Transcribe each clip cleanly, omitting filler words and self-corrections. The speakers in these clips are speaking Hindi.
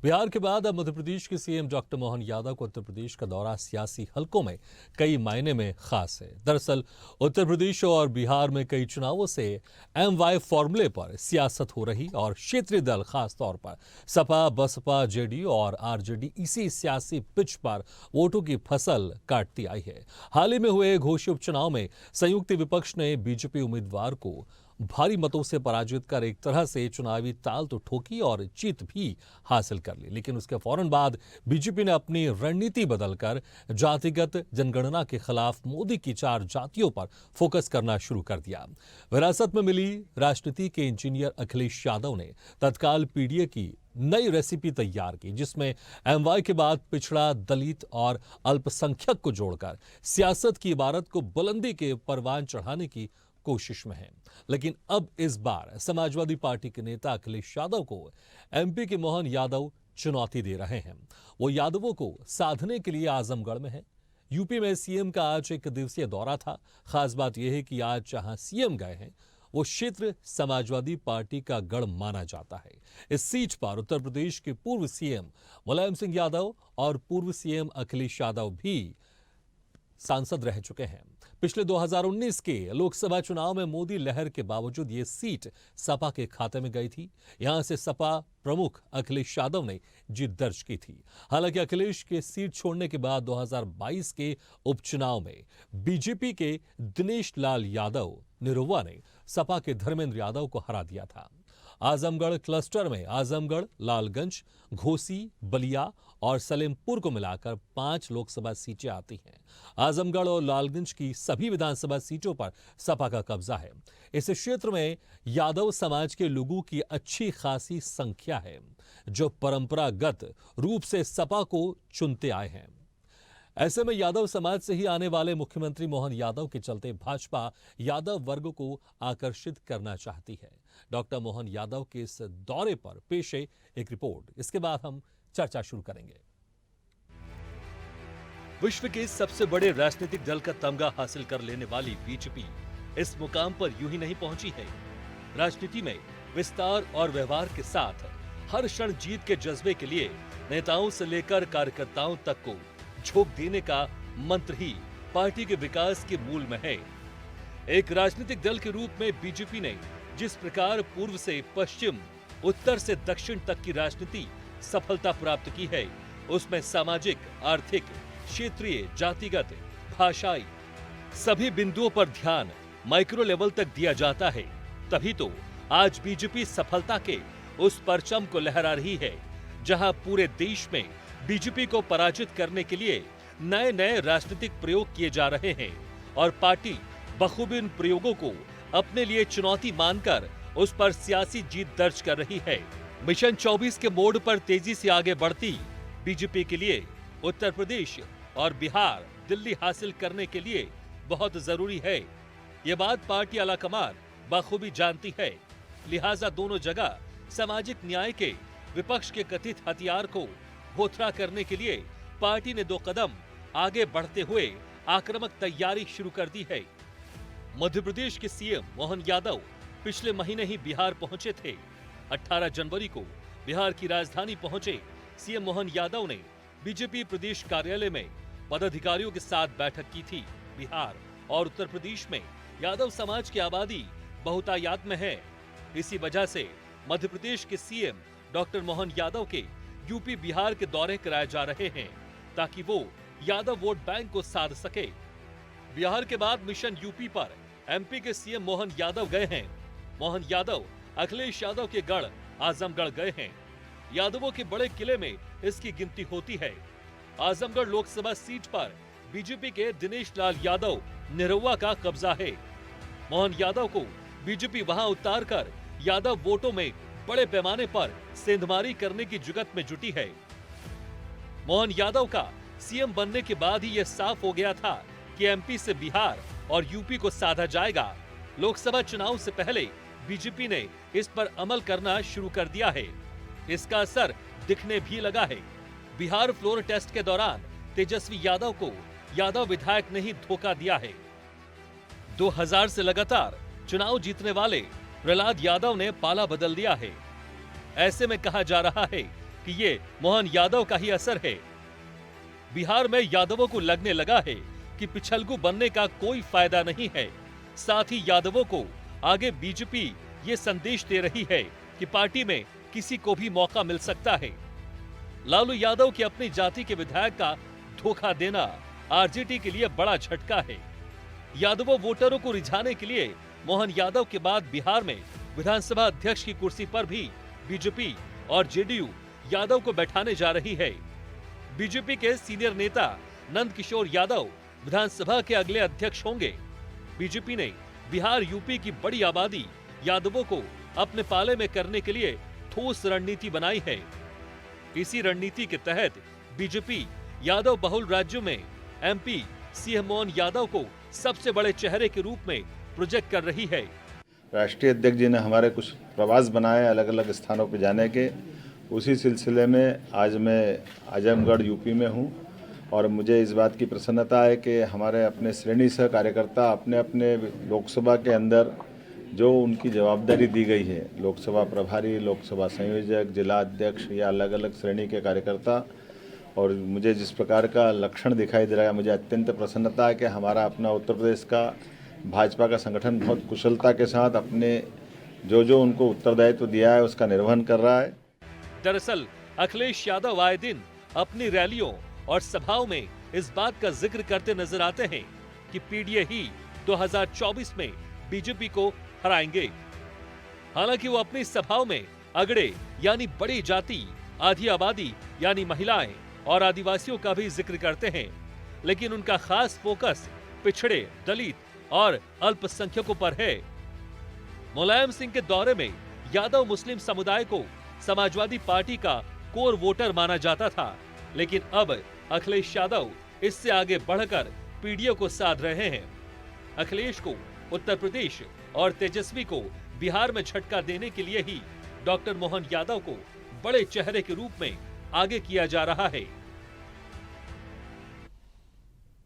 बिहार के बाद अब मध्य प्रदेश के सीएम डॉक्टर मोहन यादव को उत्तर प्रदेश का दौरा सियासी हलकों में कई मायने में खास है। दरअसल उत्तर प्रदेश और बिहार में कई चुनावों से एमवाई फॉर्मूले पर सियासत हो रही और क्षेत्रीय दल खास तौर पर सपा, बसपा, जेडीयू और आरजेडी इसी सियासी पिच पर वोटों की फसल काटती आई है। हाल ही में हुए घोषित उपचुनाव में संयुक्त विपक्ष ने बीजेपी उम्मीदवार को भारी मतों से पराजित कर एक तरह से चुनावी ताल तो ठोकी और जीत भी हासिल कर ली, लेकिन उसके फौरन बाद बीजेपी ने अपनी रणनीति बदलकर जातिगत जनगणना के खिलाफ मोदी की 4 जातियों पर फोकस करना शुरू कर दिया। विरासत में मिली राजनीति के इंजीनियर अखिलेश यादव ने तत्काल पीडीए की नई रेसिपी तैयार की, जिसमें एमवाई के बाद पिछड़ा, दलित और अल्पसंख्यक को जोड़कर सियासत की इबारत को बुलंदी के परवान चढ़ाने की कोशिश में है। लेकिन अब इस बार समाजवादी पार्टी के नेता अखिलेश यादव को एमपी के मोहन यादव चुनौती दे रहे हैं। वो यादवों को साधने के लिए आजमगढ़ में है। यूपी में सीएम का आज एक दिवसीय दौरा था। खास बात यह है कि आज जहां सीएम गए हैं वो क्षेत्र समाजवादी पार्टी का गढ़ माना जाता है। इस सीट पर उत्तर प्रदेश के पूर्व सीएम मुलायम सिंह यादव और पूर्व सीएम अखिलेश यादव भी सांसद रह चुके हैं। पिछले 2019 के लोकसभा चुनाव में मोदी लहर के बावजूद ये सीट सपा के खाते में गई थी। यहां से सपा प्रमुख अखिलेश यादव ने जीत दर्ज की थी। हालांकि अखिलेश के सीट छोड़ने के बाद 2022 के उपचुनाव में बीजेपी के दिनेश लाल यादव निरुवा ने सपा के धर्मेंद्र यादव को हरा दिया था। आजमगढ़ क्लस्टर में आजमगढ़, लालगंज, घोसी, बलिया और सलेमपुर को मिलाकर 5 लोकसभा सीटें आती हैं। आजमगढ़ और लालगंज की सभी विधानसभा सीटों पर सपा का कब्जा है। इस क्षेत्र में यादव समाज के लोगों की अच्छी खासी संख्या है, जो परंपरागत रूप से सपा को चुनते आए हैं। ऐसे में यादव समाज से ही आने वाले मुख्यमंत्री मोहन यादव के चलते भाजपा यादव वर्ग को आकर्षित करना चाहती है। डॉक्टर मोहन यादव के इस दौरे पर पेश है एक रिपोर्ट। इसके बाद हम चर्चा शुरू करेंगे। विश्व के सबसे बड़े राजनीतिक दल का तमगा हासिल कर लेने वाली बीजेपी इस मुकाम पर यूं ही नहीं पहुंची है। राजनीति में विस्तार और व्यवहार के साथ हर क्षण जीत के जज्बे के लिए नेताओं से लेकर कार्यकर्ताओं तक को झोंक देने का मंत्र ही पार्टी के विकास के मूल में है। एक राजनीतिक दल के रूप में बीजेपी ने जिस प्रकार पूर्व से पश्चिम, उत्तर से दक्षिण तक की राजनीति सफलता प्राप्त की है, उसमें सामाजिक, आर्थिक, क्षेत्रीय, जातिगत, भाषाई सभी बिंदुओं पर ध्यान माइक्रो लेवल तक दिया जाता है। तभी तो आज बीजेपी सफलता के उस परचम को लहरा रही है, जहां पूरे देश में बीजेपी को पराजित करने के लिए नए नए राजनीतिक प्रयोग किए जा रहे हैं और पार्टी बखूबी इन प्रयोगों को अपने लिए चुनौती मानकर उस पर सियासी जीत दर्ज कर रही है। मिशन 24 के मोड़ पर तेजी से आगे बढ़ती बीजेपी के लिए उत्तर प्रदेश और बिहार दिल्ली हासिल करने के लिए बहुत जरूरी है। ये बात पार्टी आलाकमान बखूबी जानती है। लिहाजा दोनों जगह सामाजिक न्याय के विपक्ष के कथित हथियार को भोथरा करने के लिए पार्टी ने 2 कदम आगे बढ़ते हुए आक्रामक तैयारी शुरू कर दी है। मध्य प्रदेश के सीएम मोहन यादव पिछले महीने ही बिहार पहुंचे थे। 18 जनवरी को बिहार की राजधानी पहुंचे सीएम मोहन यादव ने बीजेपी प्रदेश कार्यालय में पदाधिकारियों के साथ बैठक की थी। बिहार और उत्तर प्रदेश में यादव समाज की आबादी बहुतायत में है। इसी वजह से मध्य प्रदेश के सीएम डॉक्टर मोहन यादव के यूपी, बिहार के दौरे कराए जा रहे हैं ताकि वो यादव वोट बैंक को साध सके। बिहार के बाद मिशन यूपी पर एमपी के सीएम मोहन यादव गए हैं। मोहन यादव अखिलेश यादव के गढ़ आजमगढ़ गए हैं। यादवों के बड़े किले में इसकी गिनती होती है। आजमगढ़ लोकसभा सीट पर बीजेपी के दिनेश लाल यादव निरुवा का कब्जा है। मोहन यादव को बीजेपी वहां उतारकर यादव वोटों में बड़े पैमाने पर सेंधमारी करने की जुगत में जुटी है। मोहन यादव का सीएम बनने के बाद ही यह साफ हो गया था कि एमपी से बिहार और यूपी को साधा जाएगा। लोकसभा चुनाव से पहले बीजेपी ने इस पर अमल करना शुरू कर दिया है। इसका असर दिखने भी लगा है। बिहार फ्लोर टेस्ट के दौरान तेजस्वी यादव को यादव विधायक ने ही धोखा दिया है। 2000 से लगातार चुनाव जीतने वाले प्रहलाद यादव ने पाला बदल दिया है। ऐसे में कहा जा रहा है कि ये मोहन यादव का ही असर है। बिहार में यादवों को लगने लगा है कि पिछलगू बनने का कोई फायदा नहीं है। साथ ही यादवों को आगे बीजेपी ये संदेश दे रही है कि पार्टी में किसी को भी मौका मिल सकता है। लालू यादव की अपनी जाति के विधायक का धोखा देना आरजेडी के लिए बड़ा झटका है। यादवों वोटरों को रिझाने के लिए मोहन यादव के बाद बिहार में विधानसभा अध्यक्ष की कुर्सी पर भी बीजेपी और जेडीयू यादव को बैठाने जा रही है। बीजेपी के सीनियर नेता नंद किशोर यादव विधानसभा के अगले अध्यक्ष होंगे। बीजेपी ने बिहार यूपी की बड़ी आबादी यादवों को अपने पाले में करने के लिए ठोस रणनीति बनाई है। इसी रणनीति के तहत बीजेपी यादव बहुल राज्यों में एमपी सीएम मोहन यादव को सबसे बड़े चेहरे के रूप में प्रोजेक्ट कर रही है। राष्ट्रीय अध्यक्ष जी ने हमारे कुछ प्रवास बनाए अलग अलग स्थानों पर जाने के, उसी सिलसिले में आज मैं आजमगढ़ यूपी में हूँ और मुझे इस बात की प्रसन्नता है कि हमारे अपने श्रेणी सह कार्यकर्ता अपने अपने लोकसभा के अंदर जो उनकी जवाबदारी दी गई है, लोकसभा प्रभारी, लोकसभा संयोजक, जिला अध्यक्ष या अलग अलग श्रेणी के कार्यकर्ता, और मुझे जिस प्रकार का लक्षण दिखाई दे रहा है, मुझे अत्यंत प्रसन्नता है कि हमारा अपना उत्तर प्रदेश का भाजपा का संगठन बहुत कुशलता के साथ अपने जो उनको उत्तरदायित्व दिया है उसका निर्वहन कर रहा है। दरअसल अखिलेश यादव आए दिन अपनी रैलियों और सभाओं में इस बात का जिक्र करते नजर आते हैं कि पीडीए ही 2024 में बीजेपी को हराएंगे। हालांकि वो अपनी सभाओं में अगड़े यानी बड़ी जाति, आधी आबादी यानी महिलाएं और आदिवासियों का भी जिक्र करते हैं, लेकिन उनका खास फोकस पिछड़े, दलित और अल्पसंख्यकों पर है। मुलायम सिंह के दौरे में यादव मुस्लिम समुदाय को समाजवादी पार्टी का कोर वोटर माना जाता था, लेकिन अब अखिलेश यादव इससे आगे बढ़कर पीडीए को साध रहे हैं। अखिलेश को उत्तर प्रदेश और तेजस्वी को बिहार में झटका देने के लिए ही डॉक्टर मोहन यादव को बड़े चेहरे के रूप में आगे किया जा रहा है।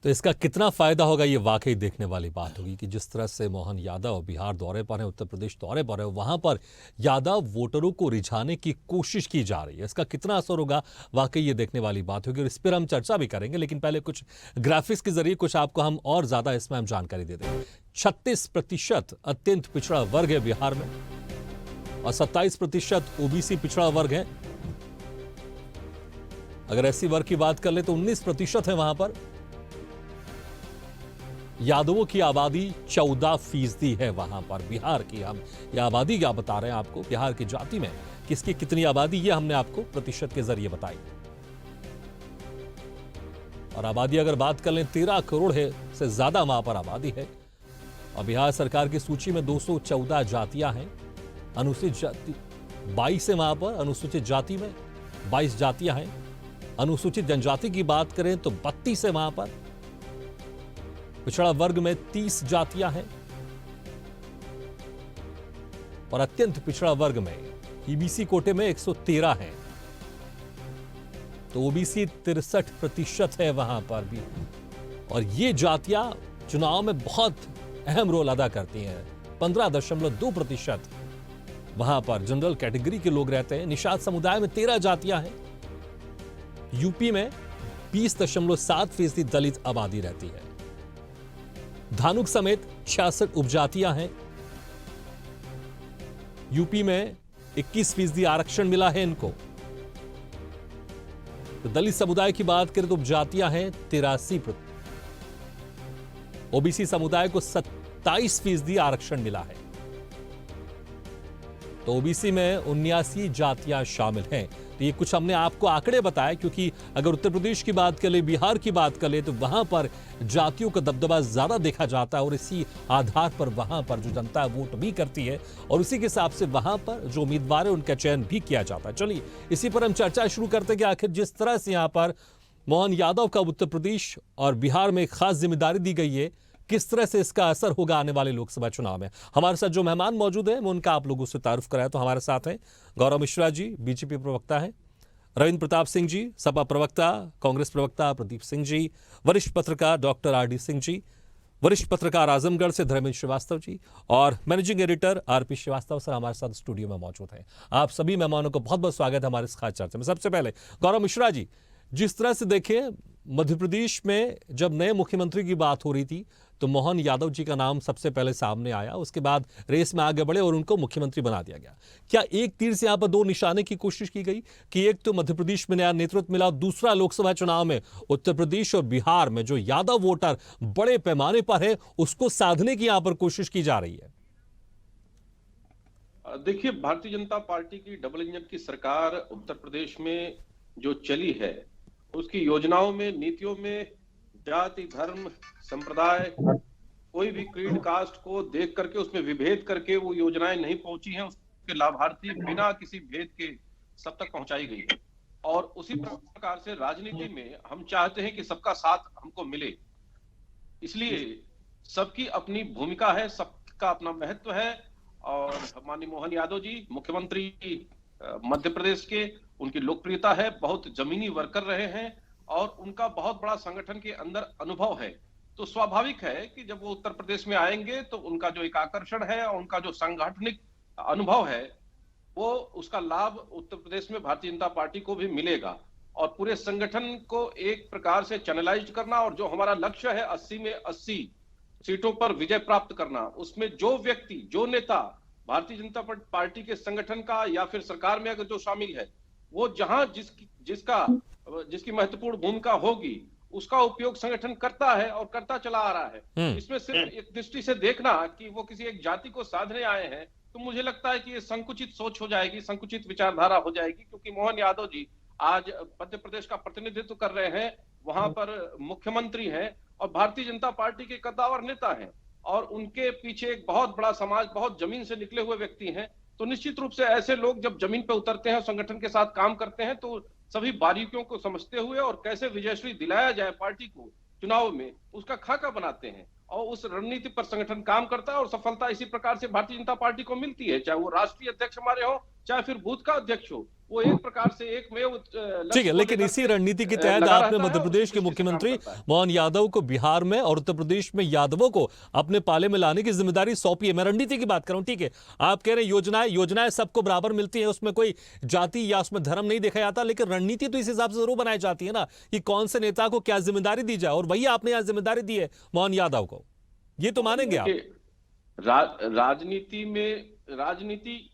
तो इसका कितना फायदा होगा, ये वाकई देखने वाली बात होगी कि जिस तरह से मोहन यादव बिहार दौरे पर है, उत्तर प्रदेश दौरे पर है, वहां पर यादव वोटरों को रिझाने की कोशिश की जा रही है। इसका कितना असर होगा, वाकई ये देखने वाली बात होगी और इस पर हम चर्चा भी करेंगे। लेकिन पहले कुछ ग्राफिक्स के जरिए कुछ आपको हम और ज्यादा इसमें हम जानकारी दे दें। 36% अत्यंत पिछड़ा वर्ग है बिहार में और 27% ओबीसी पिछड़ा वर्ग है। अगर ऐसी वर्ग की बात कर ले तो 19% है वहां पर। यादवों की आबादी 14% है वहां पर बिहार की। हम ये आबादी क्या बता रहे हैं आपको, बिहार की जाति में किसकी कितनी आबादी, ये हमने आपको प्रतिशत के जरिए बताई। और आबादी अगर बात कर लें 13 करोड़ है से ज्यादा वहां पर आबादी है। और बिहार सरकार की सूची में 214 जातियां हैं। अनुसूचित जाति 22 है वहां पर, अनुसूचित जाति में 22 जातियां हैं। अनुसूचित जनजाति की बात करें तो 32 है वहां पर। पिछड़ा वर्ग में 30 जातियां हैं और अत्यंत पिछड़ा वर्ग में ईबीसी कोटे में 113 हैं। तो ओबीसी 63% है वहां पर भी। और ये जातियां चुनाव में बहुत अहम रोल अदा करती हैं। 15.2% वहां पर जनरल कैटेगरी के लोग रहते हैं। निषाद समुदाय में 13 जातियां हैं। यूपी में 20.7% दलित आबादी रहती है। धानुक समेत 66 उपजातियां हैं। यूपी में 21% आरक्षण मिला है इनको। तो दलित समुदाय की बात करें तो उपजातियां हैं 83%। ओबीसी समुदाय को 27% आरक्षण मिला है। तो ओबीसी में 79 जातियां शामिल हैं। तो ये कुछ हमने आपको आंकड़े बताए, क्योंकि अगर उत्तर प्रदेश की बात कर ले, बिहार की बात कर ले, तो वहां पर जातियों का दबदबा ज्यादा देखा जाता है और इसी आधार पर वहां पर जो जनता वोट भी करती है और उसी के हिसाब से वहां पर जो उम्मीदवार है उनका चयन भी किया जाता है। चलिए इसी पर हम चर्चा शुरू करते हैं कि आखिर जिस तरह से यहाँ पर मोहन यादव का उत्तर प्रदेश और बिहार में एक खास जिम्मेदारी दी गई है, किस तरह से इसका असर होगा आने वाले लोकसभा चुनाव में। हमारे साथ जो मेहमान मौजूद हैं, मैं उनका आप लोगों से तारुफ कराया। तो हमारे साथ हैं गौरव मिश्रा जी, बीजेपी प्रवक्ता हैं, रविंद्र प्रताप सिंह जी, सपा प्रवक्ता, कांग्रेस प्रवक्ता प्रदीप सिंह जी, वरिष्ठ पत्रकार doctor R D Singh ji, वरिष्ठ पत्रकार आजमगढ़ से धर्मेंद्र श्रीवास्तव जी और managing editor RP Shrivastava sir हमारे साथ स्टूडियो में मौजूद हैं। आप सभी मेहमानों को बहुत बहुत स्वागत है हमारे इस खास चर्चा में। सबसे पहले गौरव मिश्रा जी, जिस तरह से देखें मध्य प्रदेश में जब नए मुख्यमंत्री की बात हो रही थी तो मोहन यादव जी का नाम सबसे पहले सामने आया, उसके बाद रेस में आगे बढ़े और उनको मुख्यमंत्री बना दिया गया। क्या एक तीर से यहां पर दो निशाने की कोशिश की गई कि एक तो मध्य प्रदेश में नया नेतृत्व मिला, दूसरा लोकसभा चुनाव में उत्तर प्रदेश और बिहार में जो यादव वोटर बड़े पैमाने पर है उसको साधने की यहां पर कोशिश की जा रही है? देखिए, भारतीय जनता पार्टी की डबल इंजन की सरकार उत्तर प्रदेश में जो चली है उसकी योजनाओं में, नीतियों में जाति, धर्म, संप्रदाय, कोई भी क्रीड कास्ट को देख करके उसमें विभेद करके वो योजनाएं नहीं पहुंची हैं। उसके लाभार्थी बिना किसी भेद के सब तक पहुंचाई गई है। और उसी प्रकार से राजनीति में हम चाहते हैं कि सबका साथ हमको मिले, इसलिए सबकी अपनी भूमिका है, सबका अपना महत्व है। और माननीय मोहन यादव जी मुख्यमंत्री मध्य प्रदेश के, उनकी लोकप्रियता है, बहुत जमीनी वर्कर रहे हैं और उनका बहुत बड़ा संगठन के अंदर अनुभव है। तो स्वाभाविक है कि जब वो उत्तर प्रदेश में आएंगे तो उनका जो एक आकर्षण है और उनका जो सांगठनिक अनुभव है वो उसका लाभ उत्तर प्रदेश में भारतीय जनता पार्टी को भी मिलेगा। और पूरे संगठन को एक प्रकार से चैनलाइज करना और जो हमारा लक्ष्य है 80 में 80 सीटों पर विजय प्राप्त करना, उसमें जो व्यक्ति, जो नेता भारतीय जनता पार्टी के संगठन का या फिर सरकार में अगर जो शामिल है, वो जहां जिसकी महत्वपूर्ण भूमिका होगी उसका उपयोग संगठन करता है और करता चला आ रहा है। इसमें सिर्फ एक दृष्टि से देखना कि वो किसी एक जाति को साधने आए हैं तो मुझे लगता है कि ये संकुचित सोच हो जाएगी, संकुचित विचारधारा हो जाएगी। क्योंकि मोहन यादव जी आज मध्य प्रदेश का प्रतिनिधित्व कर रहे हैं, वहां पर मुख्यमंत्री हैं और भारतीय जनता पार्टी के कद्दावर नेता हैं और उनके पीछे एक बहुत बड़ा समाज, बहुत जमीन से निकले हुए व्यक्ति हैं। तो निश्चित रूप से ऐसे लोग जब जमीन पे उतरते हैं, संगठन के साथ काम करते हैं, तो सभी बारीकियों को समझते हुए और कैसे विजयश्री दिलाया जाए पार्टी को चुनाव में, उसका खाका बनाते हैं और उस रणनीति पर संगठन काम करता है। और सफलता इसी प्रकार से भारतीय जनता पार्टी को मिलती है, चाहे वो राष्ट्रीय अध्यक्ष हमारे हो चाहे फिर बूथ का अध्यक्ष हो, वो एक प्रकार से एक ठीक है। लेकिन इसी रणनीति के तहत आपने मध्य प्रदेश के मुख्यमंत्री मोहन यादव को बिहार में और उत्तर प्रदेश में यादवों को अपने पाले में लाने की जिम्मेदारी सौंपी है। मैं रणनीति की बात कर रहा हूं, ठीक है। आप कह रहे हैं योजनाएं सबको बराबर मिलती है, उसमें कोई जाति या उसमें धर्म नहीं देखा जाता, लेकिन रणनीति तो इस हिसाब से जरूर बनाई जाती है ना कि कौन से नेता को क्या जिम्मेदारी दी जाए, और वही आपने यहां जिम्मेदारी दी है मोहन यादव को, ये तो मानेंगे आप? राजनीति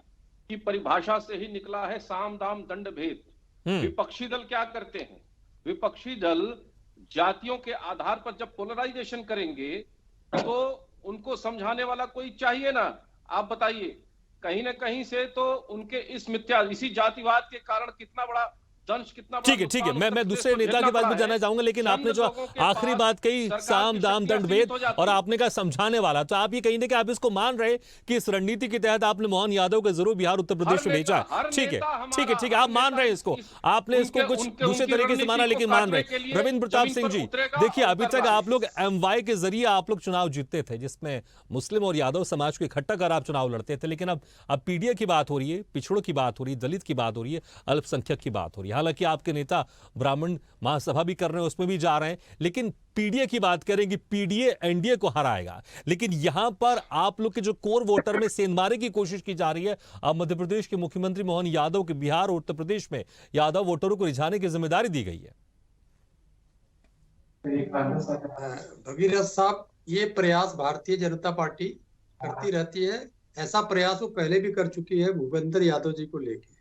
की परिभाषा से ही निकला है साम दाम दंड भेद। विपक्षी दल क्या करते हैं? विपक्षी दल जातियों के आधार पर जब पोलराइजेशन करेंगे तो उनको समझाने वाला कोई चाहिए ना। आप बताइए, कहीं ना कहीं से तो उनके इसी जातिवाद के कारण कितना बड़ा दंश, कितना ठीक है। मैं दूसरे नेता के बात भी जानना चाहूंगा, लेकिन आपने जो आखिरी बात कही साम दाम दंड भेद और आपने कहा समझाने वाला, तो आप ये कहीं कि आप इसको मान रहे कि इस रणनीति के तहत आपने मोहन यादव को जरूर बिहार उत्तर प्रदेश में भेजा है? ठीक है, आप मान रहे हैं इसको, आपने इसको कुछ दूसरे तरीके से माना लेकिन मान रहे। रविंद्र प्रताप सिंह जी, देखिए अभी तक आप लोग MY के जरिए आप लोग चुनाव जीतते थे जिसमें मुस्लिम और यादव समाज को इकट्ठा कर आप चुनाव लड़ते थे, लेकिन अब PDA की बात हो रही है, पिछड़ों की बात हो रही है, दलित की बात हो रही है, अल्पसंख्यक की बात हो रही है। हालांकि आपके नेता ब्राह्मण महासभा भी कर रहे हैं, उसमें भी जा रहे हैं, लेकिन PDA की बात करेंगे, PDA NDA को हराएगा। लेकिन यहां पर आप लोग के जो कोर वोटर में सेंधमारे की कोशिश की जा रही है। अब मध्य प्रदेश के मुख्यमंत्री मोहन यादव के बिहार और उत्तर प्रदेश में यादव वोटरों को रिझाने की जिम्मेदारी दी गई है। भगीरथ साहब, ये प्रयास भारतीय जनता पार्टी करती रहती है। ऐसा प्रयास वो पहले भी कर चुकी है भूपेंद्र यादव जी को लेके।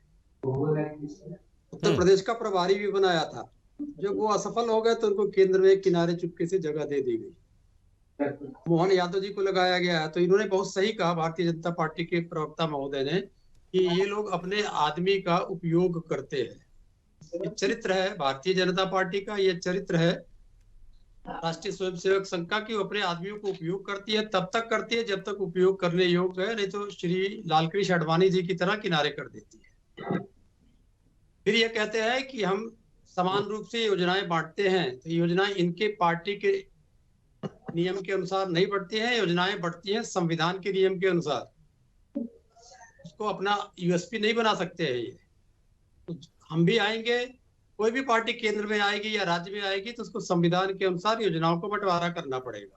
उत्तर प्रदेश का प्रभारी भी बनाया था, जब वो असफल हो गए तो उनको केंद्र में किनारे चुपके से जगह दे दी गई। मोहन यादव जी को लगाया गया है। तो इन्होंने बहुत सही कहा, भारतीय जनता पार्टी के प्रवक्ता महोदय ने, कि ये लोग अपने आदमी का उपयोग करते हैं। ये चरित्र है भारतीय जनता पार्टी का, ये चरित्र है राष्ट्रीय स्वयंसेवक संघ का कि वो अपने आदमियों को उपयोग करती है, तब तक करती है जब तक उपयोग करने योग्य है, नहीं तो श्री लालकृष्ण आडवाणी जी की तरह किनारे कर देती है। फिर ये कहते हैं कि हम समान रूप से योजनाएं बांटते हैं, तो योजनाएं इनके पार्टी के नियम के अनुसार नहीं बढ़ती हैं, योजनाएं बढ़ती हैं संविधान के नियम के अनुसार। उसको अपना USP नहीं बना सकते हैं ये। तो हम भी आएंगे, कोई भी पार्टी केंद्र में आएगी या राज्य में आएगी, तो उसको संविधान के अनुसार योजनाओं को बंटवारा करना पड़ेगा।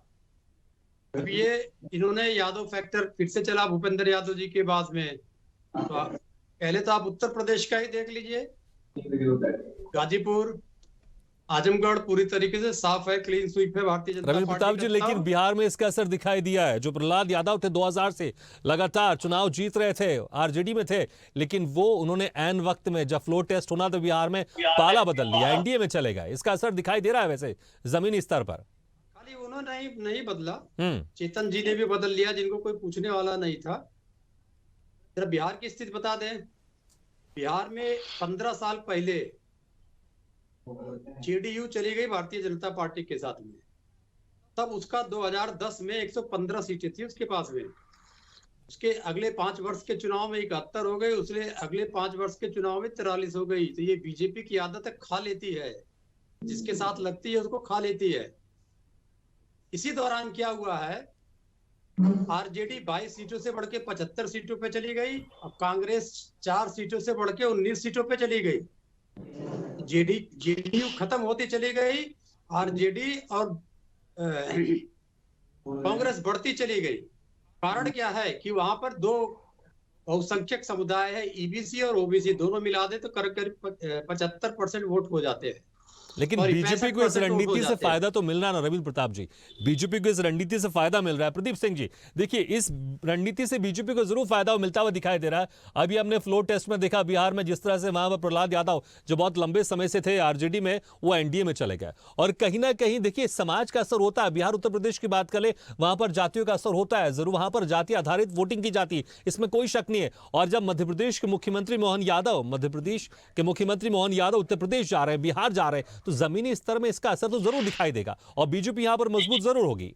अब ये इन्होंने यादव फैक्टर फिर से चला भूपेंद्र यादव जी के बाद में। तो पहले तो आप उत्तर प्रदेश का ही देख लीजिए, गाजीपुर, आजमगढ़ पूरी तरीके से साफ है, क्लीन स्वीप है भारतीय जनता रविंद्र प्रताप पार्टी जी, का। लेकिन तब बिहार में इसका असर दिखाई दिया है। जो प्रहलाद यादव थे 2000 से लगातार चुनाव जीत रहे थे, आरजेडी में थे, लेकिन वो उन्होंने ऐन वक्त में जब फ्लोर टेस्ट होना तो बिहार में पाला बदल लिया, एनडीए में चले गए। इसका असर दिखाई दे रहा है वैसे जमीनी स्तर पर? खाली उन्होंने नहीं बदला, हम्म। चेतन जी ने भी बदल लिया, जिनको कोई पूछने वाला नहीं था। जरा बिहार की स्थिति बता दें। बिहार में 15 साल पहले जेडीयू चली गई भारतीय जनता पार्टी के साथ में, तब उसका 2010 में 115 सीटें थी उसके पास में। उसके अगले 5 वर्ष के चुनाव में 71 हो गई, उसने अगले 5 वर्ष के चुनाव में 43 हो गई। तो ये बीजेपी की आदत है, खा लेती है, जिसके साथ लगती है उसको खा लेती है। इसी दौरान क्या हुआ है, आरजेडी 22 सीटों से बढ़ के 75 सीटों पे चली गई। अब कांग्रेस 4 सीटों से बढ़ के 19 सीटों पे चली गई। जेडीयू खत्म होती चली गई, आरजेडी और कांग्रेस बढ़ती चली गई। कारण क्या है कि वहां पर दो बहुसंख्यक समुदाय है, ईबीसी और ओबीसी, दोनों मिला दे तो करीब 75% वोट हो जाते हैं। लेकिन और बीजेपी को इस 65% रणनीति हो से जाते हैं। फायदा तो मिल रहा है ना रविंद्र प्रताप जी, बीजेपी को इस रणनीति से फायदा मिल रहा है। प्रदीप सिंह जी, देखिए इस रणनीति से बीजेपी को जरूर फायदा मिलता हुआ दिखाई दे रहा है। अभी हमने फ्लोर टेस्ट में देखा बिहार में, जिस तरह से वहां पर प्रहलाद यादव जो बहुत लंबे समय से थे आरजेडी में, वो एनडीए में चले गए। और कहीं ना कहीं देखिए समाज का असर होता है। बिहार उत्तर प्रदेश की बात करें, वहां पर जातियों का असर होता है जरूर, वहां पर जाति आधारित वोटिंग की जाती है, इसमें कोई शक नहीं है। और जब मध्य प्रदेश के मुख्यमंत्री मोहन यादव उत्तर प्रदेश जा रहे हैं, बिहार जा रहे हैं, तो जमीनी स्तर में इसका असर तो जरूर दिखाई देगा और बीजेपी यहां पर मजबूत जरूर होगी।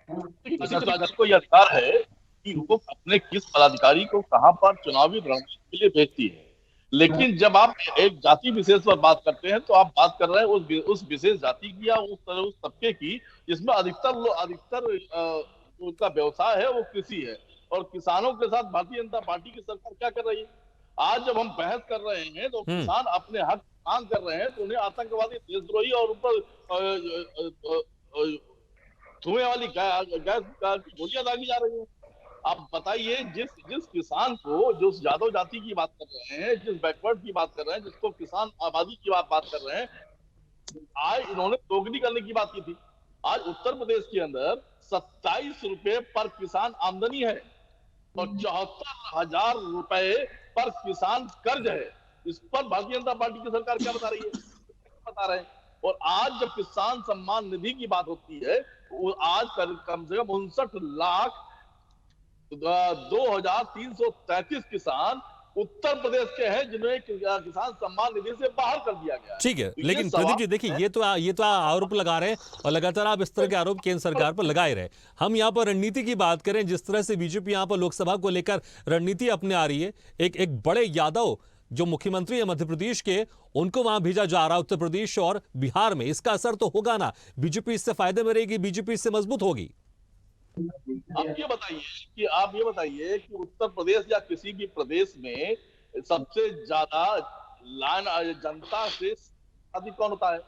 किसी राजनीति को यह अधिकार है कि वो अपने किस पदाधिकारी को कहां पर चुनावी रणनीति के लिए भेजती है। लेकिन जब आप एक जाति विशेष पर बात करते हैं तो आप बात कर रहे हैं उस विशेष जाति की या उस तबके की जिसमें अधिकतर उनका व्यवसाय है वो कृषि है। और किसानों के साथ भारतीय जनता पार्टी की सरकार क्या कर रही है? आज जब हम बहस कर रहे हैं तो किसान अपने हक मांग कर रहे हैं तो उन्हें आतंकवादी, देशद्रोही और ऊपर धुएं वाली गैस की गोलियां दागी जा रही है। आप बताइए, जिस किसान को, जो यादव जाति की बात कर रहे हैं, जिस बैकवर्ड की बात कर रहे हैं, जिसको किसान आबादी की बात कर रहे हैं, आज इन्होंने दोगुनी करने की बात की थी। आज उत्तर प्रदेश के अंदर 27 रुपए पर किसान आमदनी है और 74,000 रुपए पर किसान कर्ज है। इस पर भारतीय जनता पार्टी की सरकार क्या बता रही है? बता रहे हैं। और आज जब किसान सम्मान निधि की बात होती है, आज कम से कम 59,02,333 किसान उत्तर प्रदेश के हैं जिन्हें किसान सम्मान निधि से बाहर कर दिया गया है। ठीक है, लेकिन प्रदीप जी देखिए, ये तो आरोप लगा रहे हैं और लगातार आप इस तरह के आरोप केंद्र सरकार पर लगाए रहे। हम यहाँ पर रणनीति की बात करें, जिस तरह से बीजेपी यहाँ पर लोकसभा को लेकर रणनीति अपने आ रही है, एक बड़े यादव जो मुख्यमंत्री है मध्य प्रदेश के, उनको वहां भेजा जा रहा है उत्तर प्रदेश और बिहार में, इसका असर तो होगा ना? बीजेपी इससे फायदे में रहेगी, बीजेपी इससे मजबूत होगी। आप ये बताइए कि उत्तर प्रदेश या किसी भी प्रदेश में सबसे ज्यादा जनता से अधिक कौन होता है?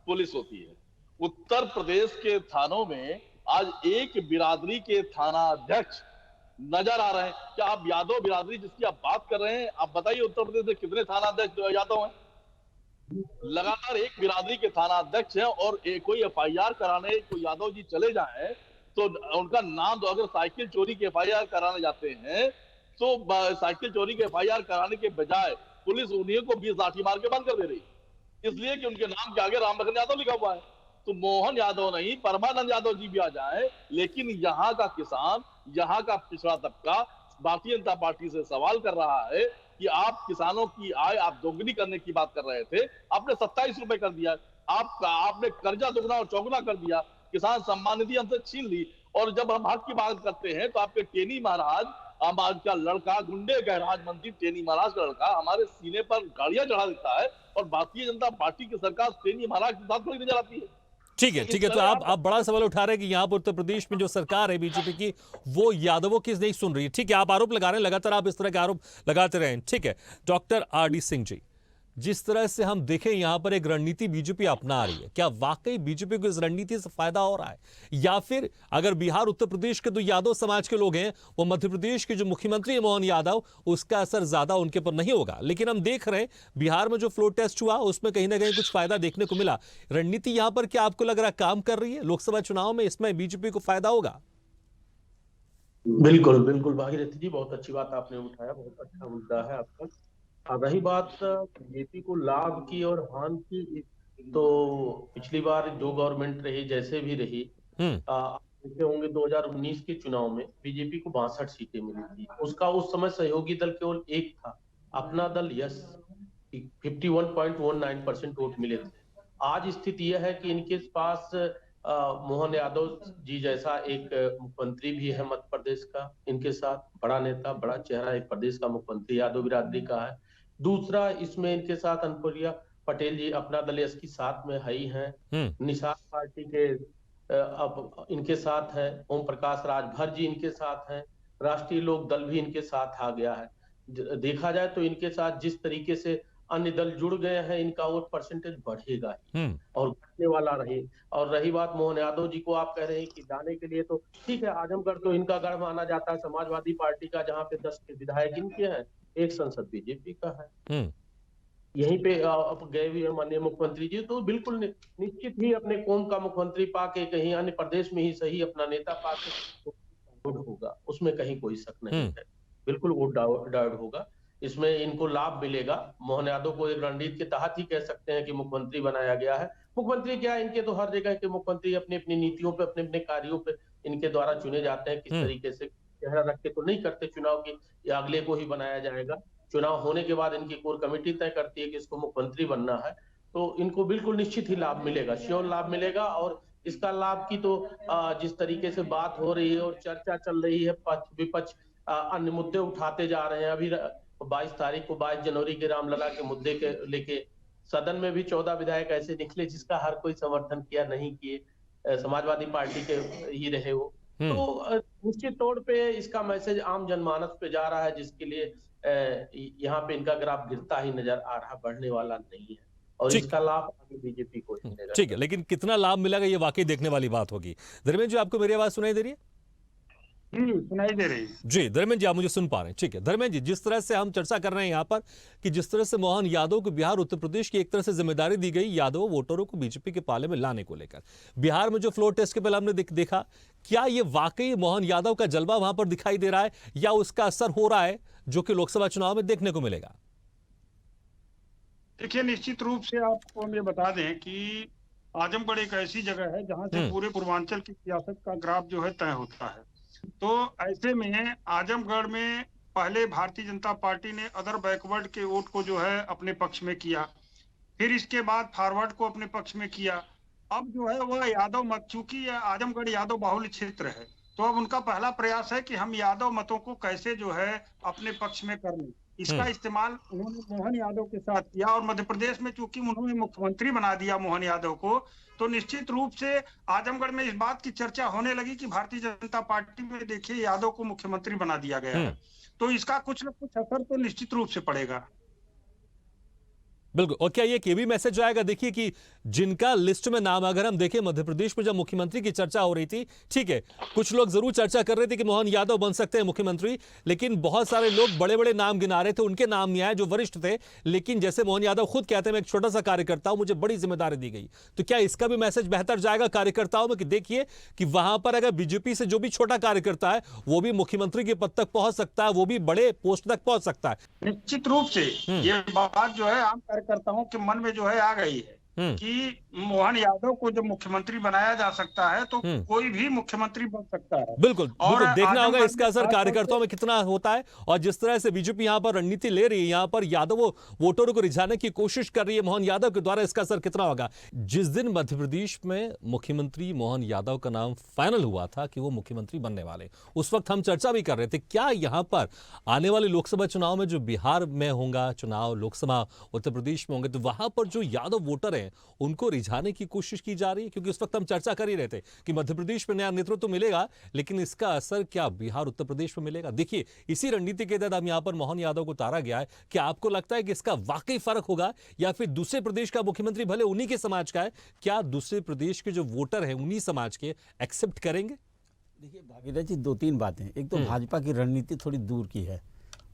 पुलिस होती है। उत्तर प्रदेश के थानों में आज एक बिरादरी के थाना अध्यक्ष नजर आ रहे हैं। क्या आप यादव बिरादरी जिसकी आप बात कर रहे हैं, आप बताइए उत्तर प्रदेश में कितने थाना अध्यक्ष यादव हैं? लगातार एक बिरादरी के थाना अध्यक्ष हैं और कोई एफआईआर कराने कोई यादव जी चले जाएं तो उनका नाम, तो अगर साइकिल चोरी के एफआईआर कराने जाते हैं तो साइकिल चोरी के एफआईआर कराने के बजाय पुलिस उन्हीं को 20 लाठी मार के बंद कर दे रही, इसलिए कि उनके नाम के आगे राम लखन यादव लिखा हुआ है। तो मोहन यादव नहीं, परमानंद यादव जी भी आ जाए, लेकिन यहाँ का किसान, यहाँ का पिछड़ा तबका भारतीय जनता पार्टी से सवाल कर रहा है कि आप किसानों की आय आप दोगुनी करने की बात कर रहे थे, आपने 27 रुपए कर दिया, आपने कर्जा दुगना और चौगुना कर दिया, किसान सम्मान निधि हमसे छीन ली। और जब हम हक की बात करते हैं तो आपके टेनी महाराज, का लड़का, गुंडे गृहराज मंत्री टेनी महाराज का लड़का हमारे सीने पर गाड़ियां चढ़ा देता है और भारतीय जनता पार्टी की सरकार टेनी महाराज के साथ थोड़ी नजर आती है। ठीक है, तो आप बड़ा सवाल उठा रहे हैं कि यहाँ पर उत्तर प्रदेश में जो सरकार है बीजेपी की, वो यादवों की नहीं सुन रही है। ठीक है, आप आरोप लगा रहे हैं, लगातार आप इस तरह के आरोप लगाते रहे। ठीक है, डॉक्टर आर डी सिंह जी, जिस तरह से हम देखें यहाँ पर एक रणनीति बीजेपी अपना रही है, क्या वाकई बीजेपी को इस रणनीति से फायदा हो रहा है, या फिर अगर बिहार उत्तर प्रदेश के जो यादव समाज के लोग हैं वो मध्य प्रदेश के जो मुख्यमंत्री है मोहन यादव, उसका असर ज्यादा उनके पर नहीं होगा। लेकिन हम देख रहे हैं बिहार में जो फ्लोर टेस्ट हुआ उसमें कहीं ना कहीं कुछ फायदा देखने को मिला। रणनीति यहां पर क्या आपको लग रहा है काम कर रही है? लोकसभा चुनाव में इसमें बीजेपी को फायदा होगा? बिल्कुल बिल्कुल भागीरथी जी, बहुत अच्छी बात आपने उठाया, बहुत अच्छा मुद्दा है आपका। अब रही बात बीजेपी को लाभ की और हानि की, तो पिछली बार जो गवर्नमेंट रही, जैसे भी रही, देखे होंगे 2019 के चुनाव में बीजेपी को 62 सीटें मिली थी। उसका उस समय सहयोगी दल केवल एक था, अपना दल यस, 51.19% वोट मिले थे। आज स्थिति यह है कि इनके पास मोहन यादव जी जैसा एक मुख्यमंत्री भी है मध्य प्रदेश का, इनके साथ बड़ा नेता, बड़ा चेहरा एक प्रदेश का मुख्यमंत्री यादव बिरादरी का है। दूसरा, इसमें इनके साथ अनुप्रिया पटेल जी अपना दल यस की साथ में है ही हैं। निषाद पार्टी के अब इनके साथ है, ओम प्रकाश राजभर जी इनके साथ हैं, राष्ट्रीय लोक दल भी इनके साथ आ गया है। देखा जाए तो इनके साथ जिस तरीके से अन्य दल जुड़ गए हैं, इनका वोट परसेंटेज बढ़ेगा और घटने वाला रहे। और रही बात मोहन यादव जी को, आप कह रहे हैं कि जाने के लिए, तो ठीक है, आजमगढ़ तो इनका गढ़ माना जाता है समाजवादी पार्टी का, जहाँ पे 10 विधायक इनके हैं, एक संसद बीजेपी का है। यहीं पे अब गए हुए माननीय मुख्यमंत्री जी, तो बिल्कुल निश्चित ही अपने कौम का मुख्यमंत्री पाके कहीं अन्य प्रदेश में ही सही अपना नेता पाके वोट होगा, उसमें कहीं कोई शक नहीं है, बिल्कुल वोट डाउट होगा। इसमें इनको लाभ मिलेगा। मोहन यादव को एक रणनीति के तहत ही कह सकते हैं कि मुख्यमंत्री बनाया गया है। मुख्यमंत्री क्या, इनके तो हर जगह के मुख्यमंत्री अपनी अपनी नीतियों पे, अपने अपने कार्यों पे इनके द्वारा चुने जाते हैं। किस तरीके से चेहरा रख के तो नहीं करते चुनाव की, या अगले को ही बनाया जाएगा। चुनाव होने के बाद इनकी कोर कमेटी तय करती है कि इसको मुख्यमंत्री बनना है, तो इनको बिल्कुल निश्चित ही लाभ मिलेगा, श्योर लाभ मिलेगा। और इसका लाभ की तो जिस तरीके से बात हो रही है और चर्चा चल रही है, पक्ष विपक्ष अन्य मुद्दे उठाते जा रहे हैं। अभी 22 तारीख को 22 जनवरी के रामलला के मुद्दे के लेके सदन में भी 14 विधायक ऐसे निकले जिसका हर कोई समर्थन किया, नहीं किए, समाजवादी पार्टी के ही रहे वो। तो निश्चित तौर पे इसका मैसेज आम जनमानस पे जा रहा है, जिसके लिए यहाँ पे इनका ग्राफ गिरता ही नजर आ रहा, बढ़ने वाला नहीं है। और इसका लाभ आगे बीजेपी को ही मिलेगा। ठीक है, लेकिन कितना लाभ मिलेगा ये वाकई देखने वाली बात होगी। धर्मेंद्र जी, आपको मेरी आवाज सुनाई दे रही है? सुनाई दे रही है जी। धर्मेंद्र जी, आप मुझे सुन पा रहे हैं? ठीक है धर्मेंद्र जी, जिस तरह से हम चर्चा कर रहे हैं यहाँ पर कि जिस तरह से मोहन यादव को बिहार उत्तर प्रदेश की एक तरह से जिम्मेदारी दी गई यादव वोटरों को बीजेपी के पाले में लाने को लेकर, बिहार में जो फ्लोर टेस्ट के पहले हमने देखा, क्या ये वाकई मोहन यादव का जलवा वहां पर दिखाई दे रहा है, या उसका असर हो रहा है जो कि लोकसभा चुनाव में देखने को मिलेगा? देखिए, निश्चित रूप से आपको हम ये बता दें कि आजमगढ़ एक ऐसी जगह है जहां से पूरे पूर्वांचल की सियासत का ग्राफ जो है तय होता है। तो ऐसे में आजमगढ़ में पहले भारतीय जनता पार्टी ने अदर बैकवर्ड के वोट को जो है अपने पक्ष में किया, फिर इसके बाद फॉरवर्ड को अपने पक्ष में किया। अब जो है वह यादव मत, चूंकि आजमगढ़ यादव बाहुल्य क्षेत्र है, तो अब उनका पहला प्रयास है कि हम यादव मतों को कैसे जो है अपने पक्ष में कर लें। इसका इस्तेमाल उन्होंने मोहन यादव के साथ किया। और मध्य प्रदेश में चूंकि उन्होंने मुख्यमंत्री बना दिया मोहन यादव को, तो निश्चित रूप से आजमगढ़ में इस बात की चर्चा होने लगी कि भारतीय जनता पार्टी में देखिए यादव को मुख्यमंत्री बना दिया गया है, तो इसका कुछ न कुछ असर तो निश्चित रूप से पड़ेगा। बिल्कुल। और क्या ये भी मैसेज आएगा, देखिए कि जिनका लिस्ट में नाम, अगर हम देखें मध्य प्रदेश में जब मुख्यमंत्री की चर्चा हो रही थी, ठीक है, कुछ लोग जरूर चर्चा कर रहे थे कि मोहन यादव बन सकते हैं मुख्यमंत्री, लेकिन बहुत सारे लोग बड़े बड़े नाम गिना रहे थे, उनके नाम नहीं आए जो वरिष्ठ थे। लेकिन जैसे मोहन यादव खुद कहते हैं, मैं एक छोटा सा कार्यकर्ता हूं, मुझे बड़ी जिम्मेदारी दी गई, तो क्या इसका भी मैसेज बेहतर जाएगा कार्यकर्ताओं में कि देखिए कि वहां पर अगर बीजेपी से जो भी छोटा कार्यकर्ता है वो भी मुख्यमंत्री के पद तक पहुंच सकता है, वो भी बड़े पोस्ट तक पहुंच सकता है? निश्चित रूप से ये बात जो है आम कार्यकर्ताओं के मन में जो है आ गई है कि मोहन यादव को जब मुख्यमंत्री बनाया जा सकता है तो कोई भी मुख्यमंत्री बन सकता है। बिल्कुल, और देखना होगा इसका असर कार्यकर्ताओं में कितना होता है। और जिस तरह से बीजेपी यहां पर रणनीति ले रही है, यहां पर यादव वोटरों को रिझाने की कोशिश कर रही है मोहन यादव के द्वारा, इसका असर कितना होगा? जिस दिन मध्य प्रदेश में मुख्यमंत्री मोहन यादव का नाम फाइनल हुआ था कि वो मुख्यमंत्री बनने वाले, उस वक्त हम चर्चा भी कर रहे थे, क्या यहां पर आने वाले लोकसभा चुनाव में जो बिहार में होगा चुनाव, लोकसभा उत्तर प्रदेश में होंगे, तो वहां पर जो यादव वोटर है हैं उनको रिझाने की कोशिश की जा रही है? क्योंकि उस वक्त हम चर्चा कर ही रहे थे कि मध्य प्रदेश में नया नेतृत्व तो मिलेगा, लेकिन इसका असर क्या बिहार उत्तर प्रदेश में मिलेगा? देखिए, इसी रणनीति के तहत अब यहां पर मोहन यादव को उतारा गया है। क्या आपको लगता है कि इसका वाकई फर्क होगा, या फिर दूसरे प्रदेश का मुख्यमंत्री भले उन्हीं के समाज का है, क्या दूसरे प्रदेश के जो वोटर हैं उन्हीं समाज के एक्सेप्ट करेंगे? देखिए भागीरथ जी, दो तीन बातें। एक तो भाजपा की रणनीति थोड़ी दूर की है।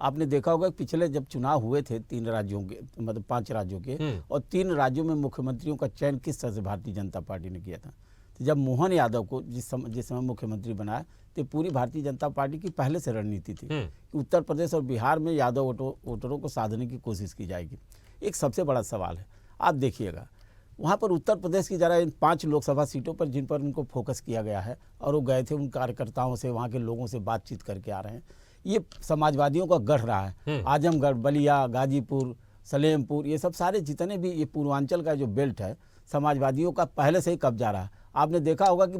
आपने देखा होगा कि पिछले जब चुनाव हुए थे 3 राज्यों के, मतलब 5 राज्यों के, और 3 राज्यों में मुख्यमंत्रियों का चयन किस तरह से भारतीय जनता पार्टी ने किया था। तो जब मोहन यादव को जिस समय मुख्यमंत्री बनाया, तो पूरी भारतीय जनता पार्टी की पहले से रणनीति थी कि उत्तर प्रदेश और बिहार में यादव वोटरों को साधने की कोशिश की जाएगी। एक सबसे बड़ा सवाल है, आप देखिएगा वहाँ पर उत्तर प्रदेश की जरा इन 5 लोकसभा सीटों पर जिन पर उनको फोकस किया गया है, और वो गए थे उन कार्यकर्ताओं से, वहाँ के लोगों से बातचीत करके आ रहे हैं। ये समाजवादियों का गढ़ रहा है। आजमगढ़, बलिया, गाजीपुर, सलेमपुर, ये सब सारे जितने भी ये पूर्वांचल का जो बेल्ट है, समाजवादियों का पहले से ही कब्जा रहा। आपने देखा होगा कि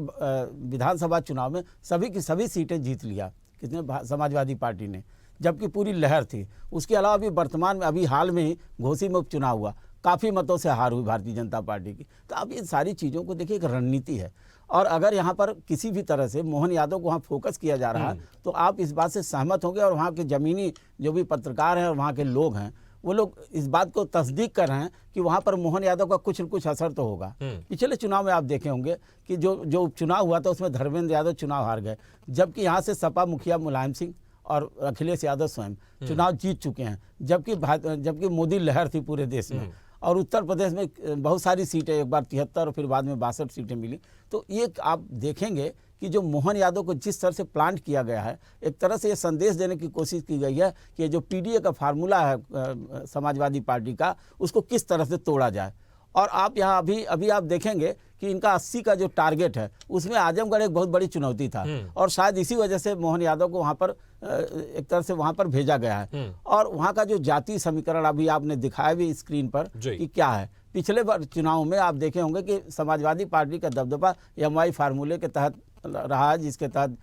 विधानसभा चुनाव में सभी की सभी सीटें जीत लिया कितने समाजवादी पार्टी ने, जबकि पूरी लहर थी। उसके अलावा भी वर्तमान में अभी हाल में ही घोसी में उपचुनाव हुआ, काफ़ी मतों से हार हुई भारतीय जनता पार्टी की। तो अब इन सारी चीज़ों को देखिए, एक रणनीति है। और अगर यहाँ पर किसी भी तरह से मोहन यादव को वहाँ फोकस किया जा रहा है, तो आप इस बात से सहमत होंगे, और वहाँ के ज़मीनी जो भी पत्रकार हैं और वहाँ के लोग हैं, वो लोग इस बात को तस्दीक कर रहे हैं कि वहाँ पर मोहन यादव का कुछ न कुछ असर तो होगा। पिछले चुनाव में आप देखे होंगे कि जो उपचुनाव हुआ था उसमें धर्मेंद्र यादव चुनाव हार गए, जबकि यहाँ से सपा मुखिया मुलायम सिंह और अखिलेश यादव स्वयं चुनाव जीत चुके हैं, जबकि मोदी लहर थी पूरे देश में। और उत्तर प्रदेश में बहुत सारी सीटें, एक बार 73 और फिर बाद में 62 सीटें मिली। तो ये आप देखेंगे कि जो मोहन यादव को जिस तरह से प्लांट किया गया है, एक तरह से ये संदेश देने की कोशिश की गई है कि जो पीडीए का फार्मूला है समाजवादी पार्टी का, उसको किस तरह से तोड़ा जाए। और आप यहाँ अभी आप देखेंगे कि इनका 80 का जो टारगेट है, उसमें आजमगढ़ एक बहुत बड़ी चुनौती था, और शायद इसी वजह से मोहन यादव को वहाँ पर एक तरह से वहाँ पर भेजा गया है। और वहाँ का जो जाति समीकरण अभी आपने दिखाया भी स्क्रीन पर कि क्या है। पिछले बार चुनाव में आप देखे होंगे कि समाजवादी पार्टी का दबदबा एमवाई फार्मूले के तहत रहा है, जिसके तहत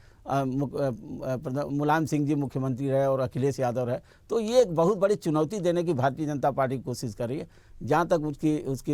मुलायम सिंह जी मुख्यमंत्री रहे और अखिलेश यादव रहे। तो ये एक बहुत बड़ी चुनौती देने की भारतीय जनता पार्टी की कोशिश कर रही है। जहाँ तक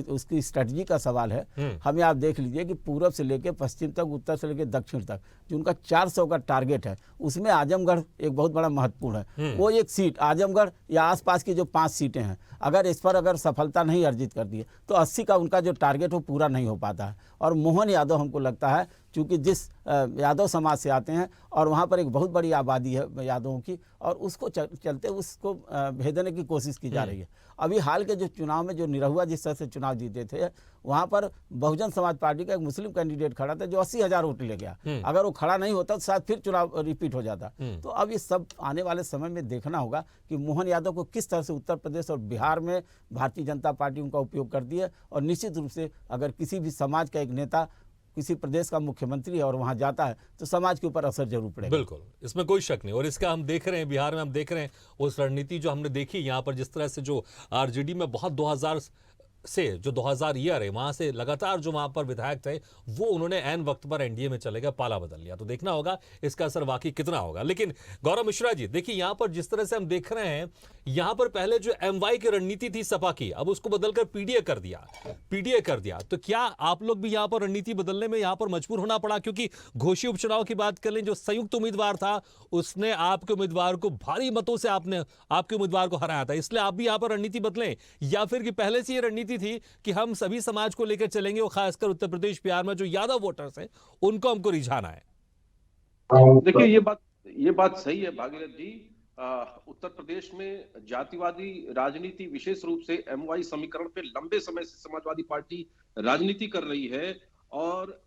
उसकी स्ट्रेटजी का सवाल है, हमें आप देख लीजिए कि पूरब से लेकर पश्चिम तक, उत्तर से लेकर दक्षिण तक जो उनका 400 का टारगेट है, उसमें आजमगढ़ एक बहुत बड़ा महत्वपूर्ण है। वो एक सीट आजमगढ़ या आसपास की जो 5 सीटें हैं, अगर इस पर अगर सफलता नहीं अर्जित करती है, तो 80 का उनका जो टारगेट वो पूरा नहीं हो पाता है। और मोहन यादव हमको लगता है, चूँकि जिस यादव समाज से आते हैं और वहाँ पर एक बहुत बड़ी आबादी है यादवों की, और उसको चलते उसको भेदने की कोशिश की जा रही है। अभी हाल के जो चुनाव में जो निरहुआ जिस तरह से चुनाव जीते थे, वहाँ पर बहुजन समाज पार्टी का एक मुस्लिम कैंडिडेट खड़ा था जो 80,000 वोट ले गया। अगर वो खड़ा नहीं होता तो शायद फिर चुनाव रिपीट हो जाता। तो अब ये सब आने वाले समय में देखना होगा कि मोहन यादव को किस तरह से उत्तर प्रदेश और बिहार में भारतीय जनता पार्टी उनका उपयोग करती है। और निश्चित रूप से अगर किसी भी समाज का एक नेता किसी प्रदेश का मुख्यमंत्री है और वहां जाता है, तो समाज के ऊपर असर जरूर पड़ेगा। बिल्कुल, इसमें कोई शक नहीं। और इसका हम देख रहे हैं, बिहार में हम देख रहे हैं उस रणनीति जो हमने देखी यहाँ पर, जिस तरह से जो आरजेडी में बहुत 2000 से जो 2000 ईयर है, वहां से लगातार जो वहां पर विधायक थे, वो उन्होंने एन वक्त पर एनडीए में चले गए, पाला बदल लिया। तो देखना होगा इसका असर वाकई कितना होगा। लेकिन गौरव मिश्रा जी, देखिए यहां पर जिस तरह से हम देख रहे हैं, यहां पर पहले जो एमवाई की रणनीति थी सपा की, अब उसको बदलकर पीडीए कर दिया। तो क्या आप लोग भी यहां पर रणनीति बदलने में यहां पर मजबूर होना पड़ा? क्योंकि घोषी उपचुनाव की बात कर लें, जो संयुक्त उम्मीदवार था उसने आपके उम्मीदवार को भारी मतों से आपके उम्मीदवार को हराया था, इसलिए आप भी यहां पर रणनीति बदलें, या फिर कि पहले से ये रणनीति थी कि हम सभी समाज को लेकर चलेंगे और खासकर उत्तर प्रदेश बिहार में जो यादव वोटर्स हैं उनको हमको रिझाना है? देखिए, ये बात सही है भागीरथ जी। उत्तर प्रदेश में जातिवादी राजनीति, विशेष रूप से एमवाई समीकरण पे लंबे समय से समाजवादी पार्टी राजनीति कर रही है, और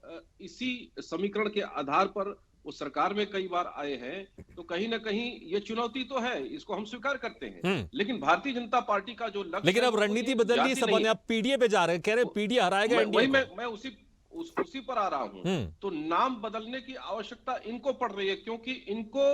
इसी समीकरण के आधार पर वो सरकार में कई बार आए हैं। तो कहीं ना कहीं ये चुनौती तो है, इसको हम स्वीकार करते हैं। लेकिन भारतीय जनता पार्टी का जो लक्ष्य, लेकिन अब रणनीति बदल ली, सब आप पीडीए पे जा रहे हैं, कह रहे हैं पीडीए हराएगा एनडीए को। मैं उसी पर आ रहा हूं। तो नाम बदलने की आवश्यकता इनको पड़ रही है, क्योंकि इनको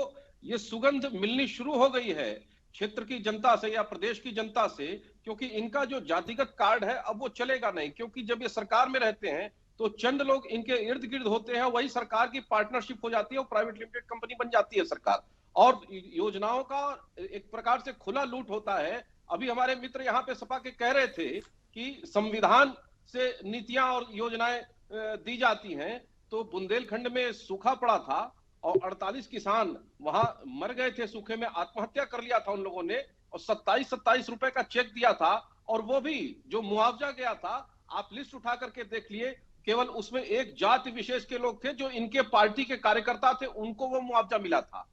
ये सुगंध मिलनी शुरू हो गई है क्षेत्र की जनता से या प्रदेश की जनता से, क्योंकि इनका जो जातिगत कार्ड है अब वो चलेगा नहीं। क्योंकि जब ये सरकार में रहते हैं तो चंद लोग इनके इर्द गिर्द होते हैं, वही सरकार की पार्टनरशिप हो जाती है, और प्राइवेट लिमिटेड कंपनी बन जाती है सरकार, और योजनाओं का एक प्रकार से खुला लूट होता है। अभी हमारे मित्र यहाँ पे सपा के कह रहे थे कि संविधान से नीतियां और योजनाएं दी जाती हैं। तो बुंदेलखंड में सूखा पड़ा था और 48 किसान वहां मर गए थे सूखे में, आत्महत्या कर लिया था उन लोगों ने, और 27 रुपए का चेक दिया था, और वो भी जो मुआवजा गया था, आप लिस्ट उठा करके देख लिए, केवल उसमें एक जाति विशेष के लोग थे जो इनके पार्टी के कार्यकर्ता थे, उनको वो मुआवजा मिला था।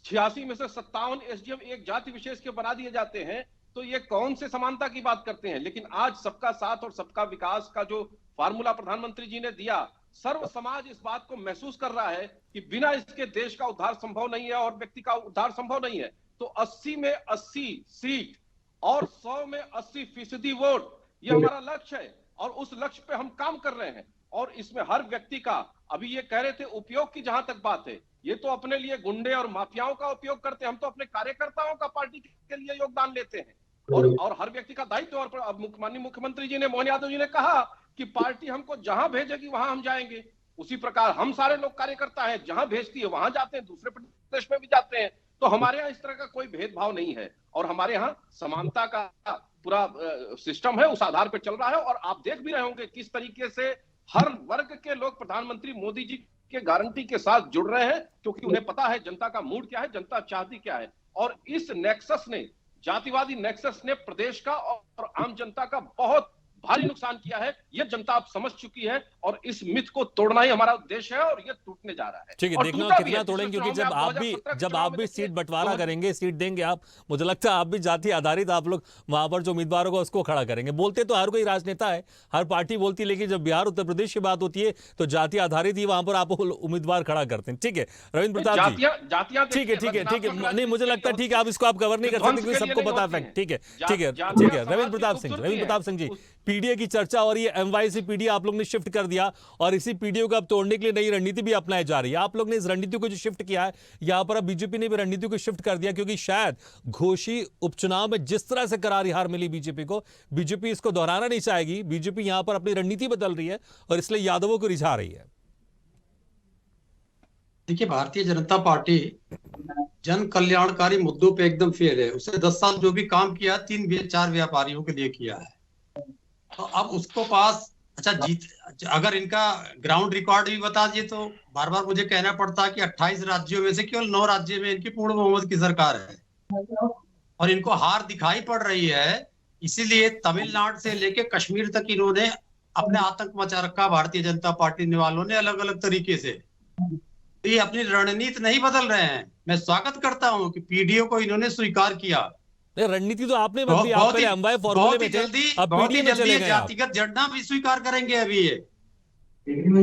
86 में से 57 एसडीएम एक जाति विशेष के बना दिए जाते हैं, तो ये कौन से समानता की बात करते हैं। लेकिन आज सबका साथ और सबका विकास का जो फार्मूला प्रधानमंत्री जी ने दिया, सर्व समाज इस बात को महसूस कर रहा है कि बिना इसके देश का उद्धार संभव नहीं है और व्यक्ति का उद्धार संभव नहीं है। तो 80 में 80 सीट और 100 में 80% वोट, ये हमारा लक्ष्य है और उस लक्ष्य पे हम काम कर रहे हैं। और इसमें हर व्यक्ति का, अभी ये कह रहे थे उपयोग की जहां तक बात है, ये तो अपने लिए गुंडे और माफियाओं का उपयोग करते हैं, हम तो अपने कार्यकर्ताओं का पार्टी के लिए योगदान लेते हैं। और हर व्यक्ति का दायित्व। और अब माननीय मुख्यमंत्री जी ने, मोहन यादव जी ने कहा कि पार्टी हमको जहां भेजेगी वहां हम जाएंगे। उसी प्रकार हम सारे लोग कार्यकर्ता हैं, जहां भेजती है वहां जाते हैं, दूसरे प्रदेश में भी जाते हैं। तो हमारे यहाँ इस तरह का कोई भेदभाव नहीं है और हमारे यहाँ समानता का पूरा सिस्टम है, उस आधार पर चल रहा है। और आप देख भी रहे होंगे किस तरीके से हर वर्ग के लोग प्रधानमंत्री मोदी जी के गारंटी के साथ जुड़ रहे हैं, क्योंकि उन्हें पता है जनता का मूड क्या है, जनता चाहती क्या है। और इस नेक्सस ने, जातिवादी नेक्सस ने प्रदेश का और आम जनता का बहुत भारी नुकसान किया है। ये जनता अब समझ चुकी है और इस मिथ को तोड़ना ही हमारा उद्देश्य है और ये टूटने जा रहा है। ठीक है, देखना कितना तोड़ेंगे, क्योंकि जब आप भी सीट बंटवारा करेंगे, सीट देंगे आप, मुझे लगता है आप भी जाति आधारित आप लोग वहां पर जो उम्मीदवार होगा उसको खड़ा करेंगे। बोलते तो हर कोई राजनेता है, हर पार्टी बोलती है, लेकिन जब बिहार उत्तर प्रदेश की बात होती है तो जाति आधारित ही वहां पर आप उम्मीदवार खड़ा करते हैं। ठीक है रविंद्र प्रताप जी, ठीक है ठीक है ठीक है, नहीं मुझे लगता है ठीक है, आप इसको आप कवर नहीं कर सकते क्योंकि सबको पता है। ठीक है ठीक है ठीक है, रविंद्र प्रताप सिंह जी, पीडीए की चर्चा और ये एमवाई से पीडीए आप लोग ने शिफ्ट कर दिया और इसी पीडीए को अब तोड़ने के लिए नई रणनीति भी अपनाई जा रही है। आप लोग ने इस रणनीति को जो शिफ्ट किया है, यहां पर अब बीजेपी ने भी रणनीति को शिफ्ट कर दिया, क्योंकि शायद घोषी उपचुनाव में जिस तरह से करारी हार मिली बीजेपी को, बीजेपी इसको दोहराना नहीं चाहेगी। बीजेपी यहां पर अपनी रणनीति बदल रही है और इसलिए यादवों को रिझा रही है। देखिए, भारतीय जनता पार्टी जन कल्याणकारी मुद्दों पे एकदम फेल है। उसने 10 साल जो भी काम किया 3-4 व्यापारियों के लिए किया है। तो अब उसको पास अगर इनका ग्राउंड रिकॉर्ड भी बता दिए तो बार बार मुझे कहना पड़ता है कि 28 राज्यों में से केवल 9 राज्यों में इनकी पूर्ण बहुमत की सरकार है और इनको हार दिखाई पड़ रही है। इसीलिए तमिलनाडु से लेके कश्मीर तक इन्होंने अपने आतंक मचा रखा, भारतीय जनता पार्टी वालों ने अलग अलग तरीके से। तो ये अपनी रणनीति नहीं बदल रहे हैं। मैं स्वागत करता हूं कि पीडीओ को इन्होंने स्वीकार किया। रणनीति तो आपने बदली, आप पहले एमवाई फॉर्मूले में थे, अब पीडीए में चले गए। जातिगत झंडा भी स्वीकार करेंगे अभी ये,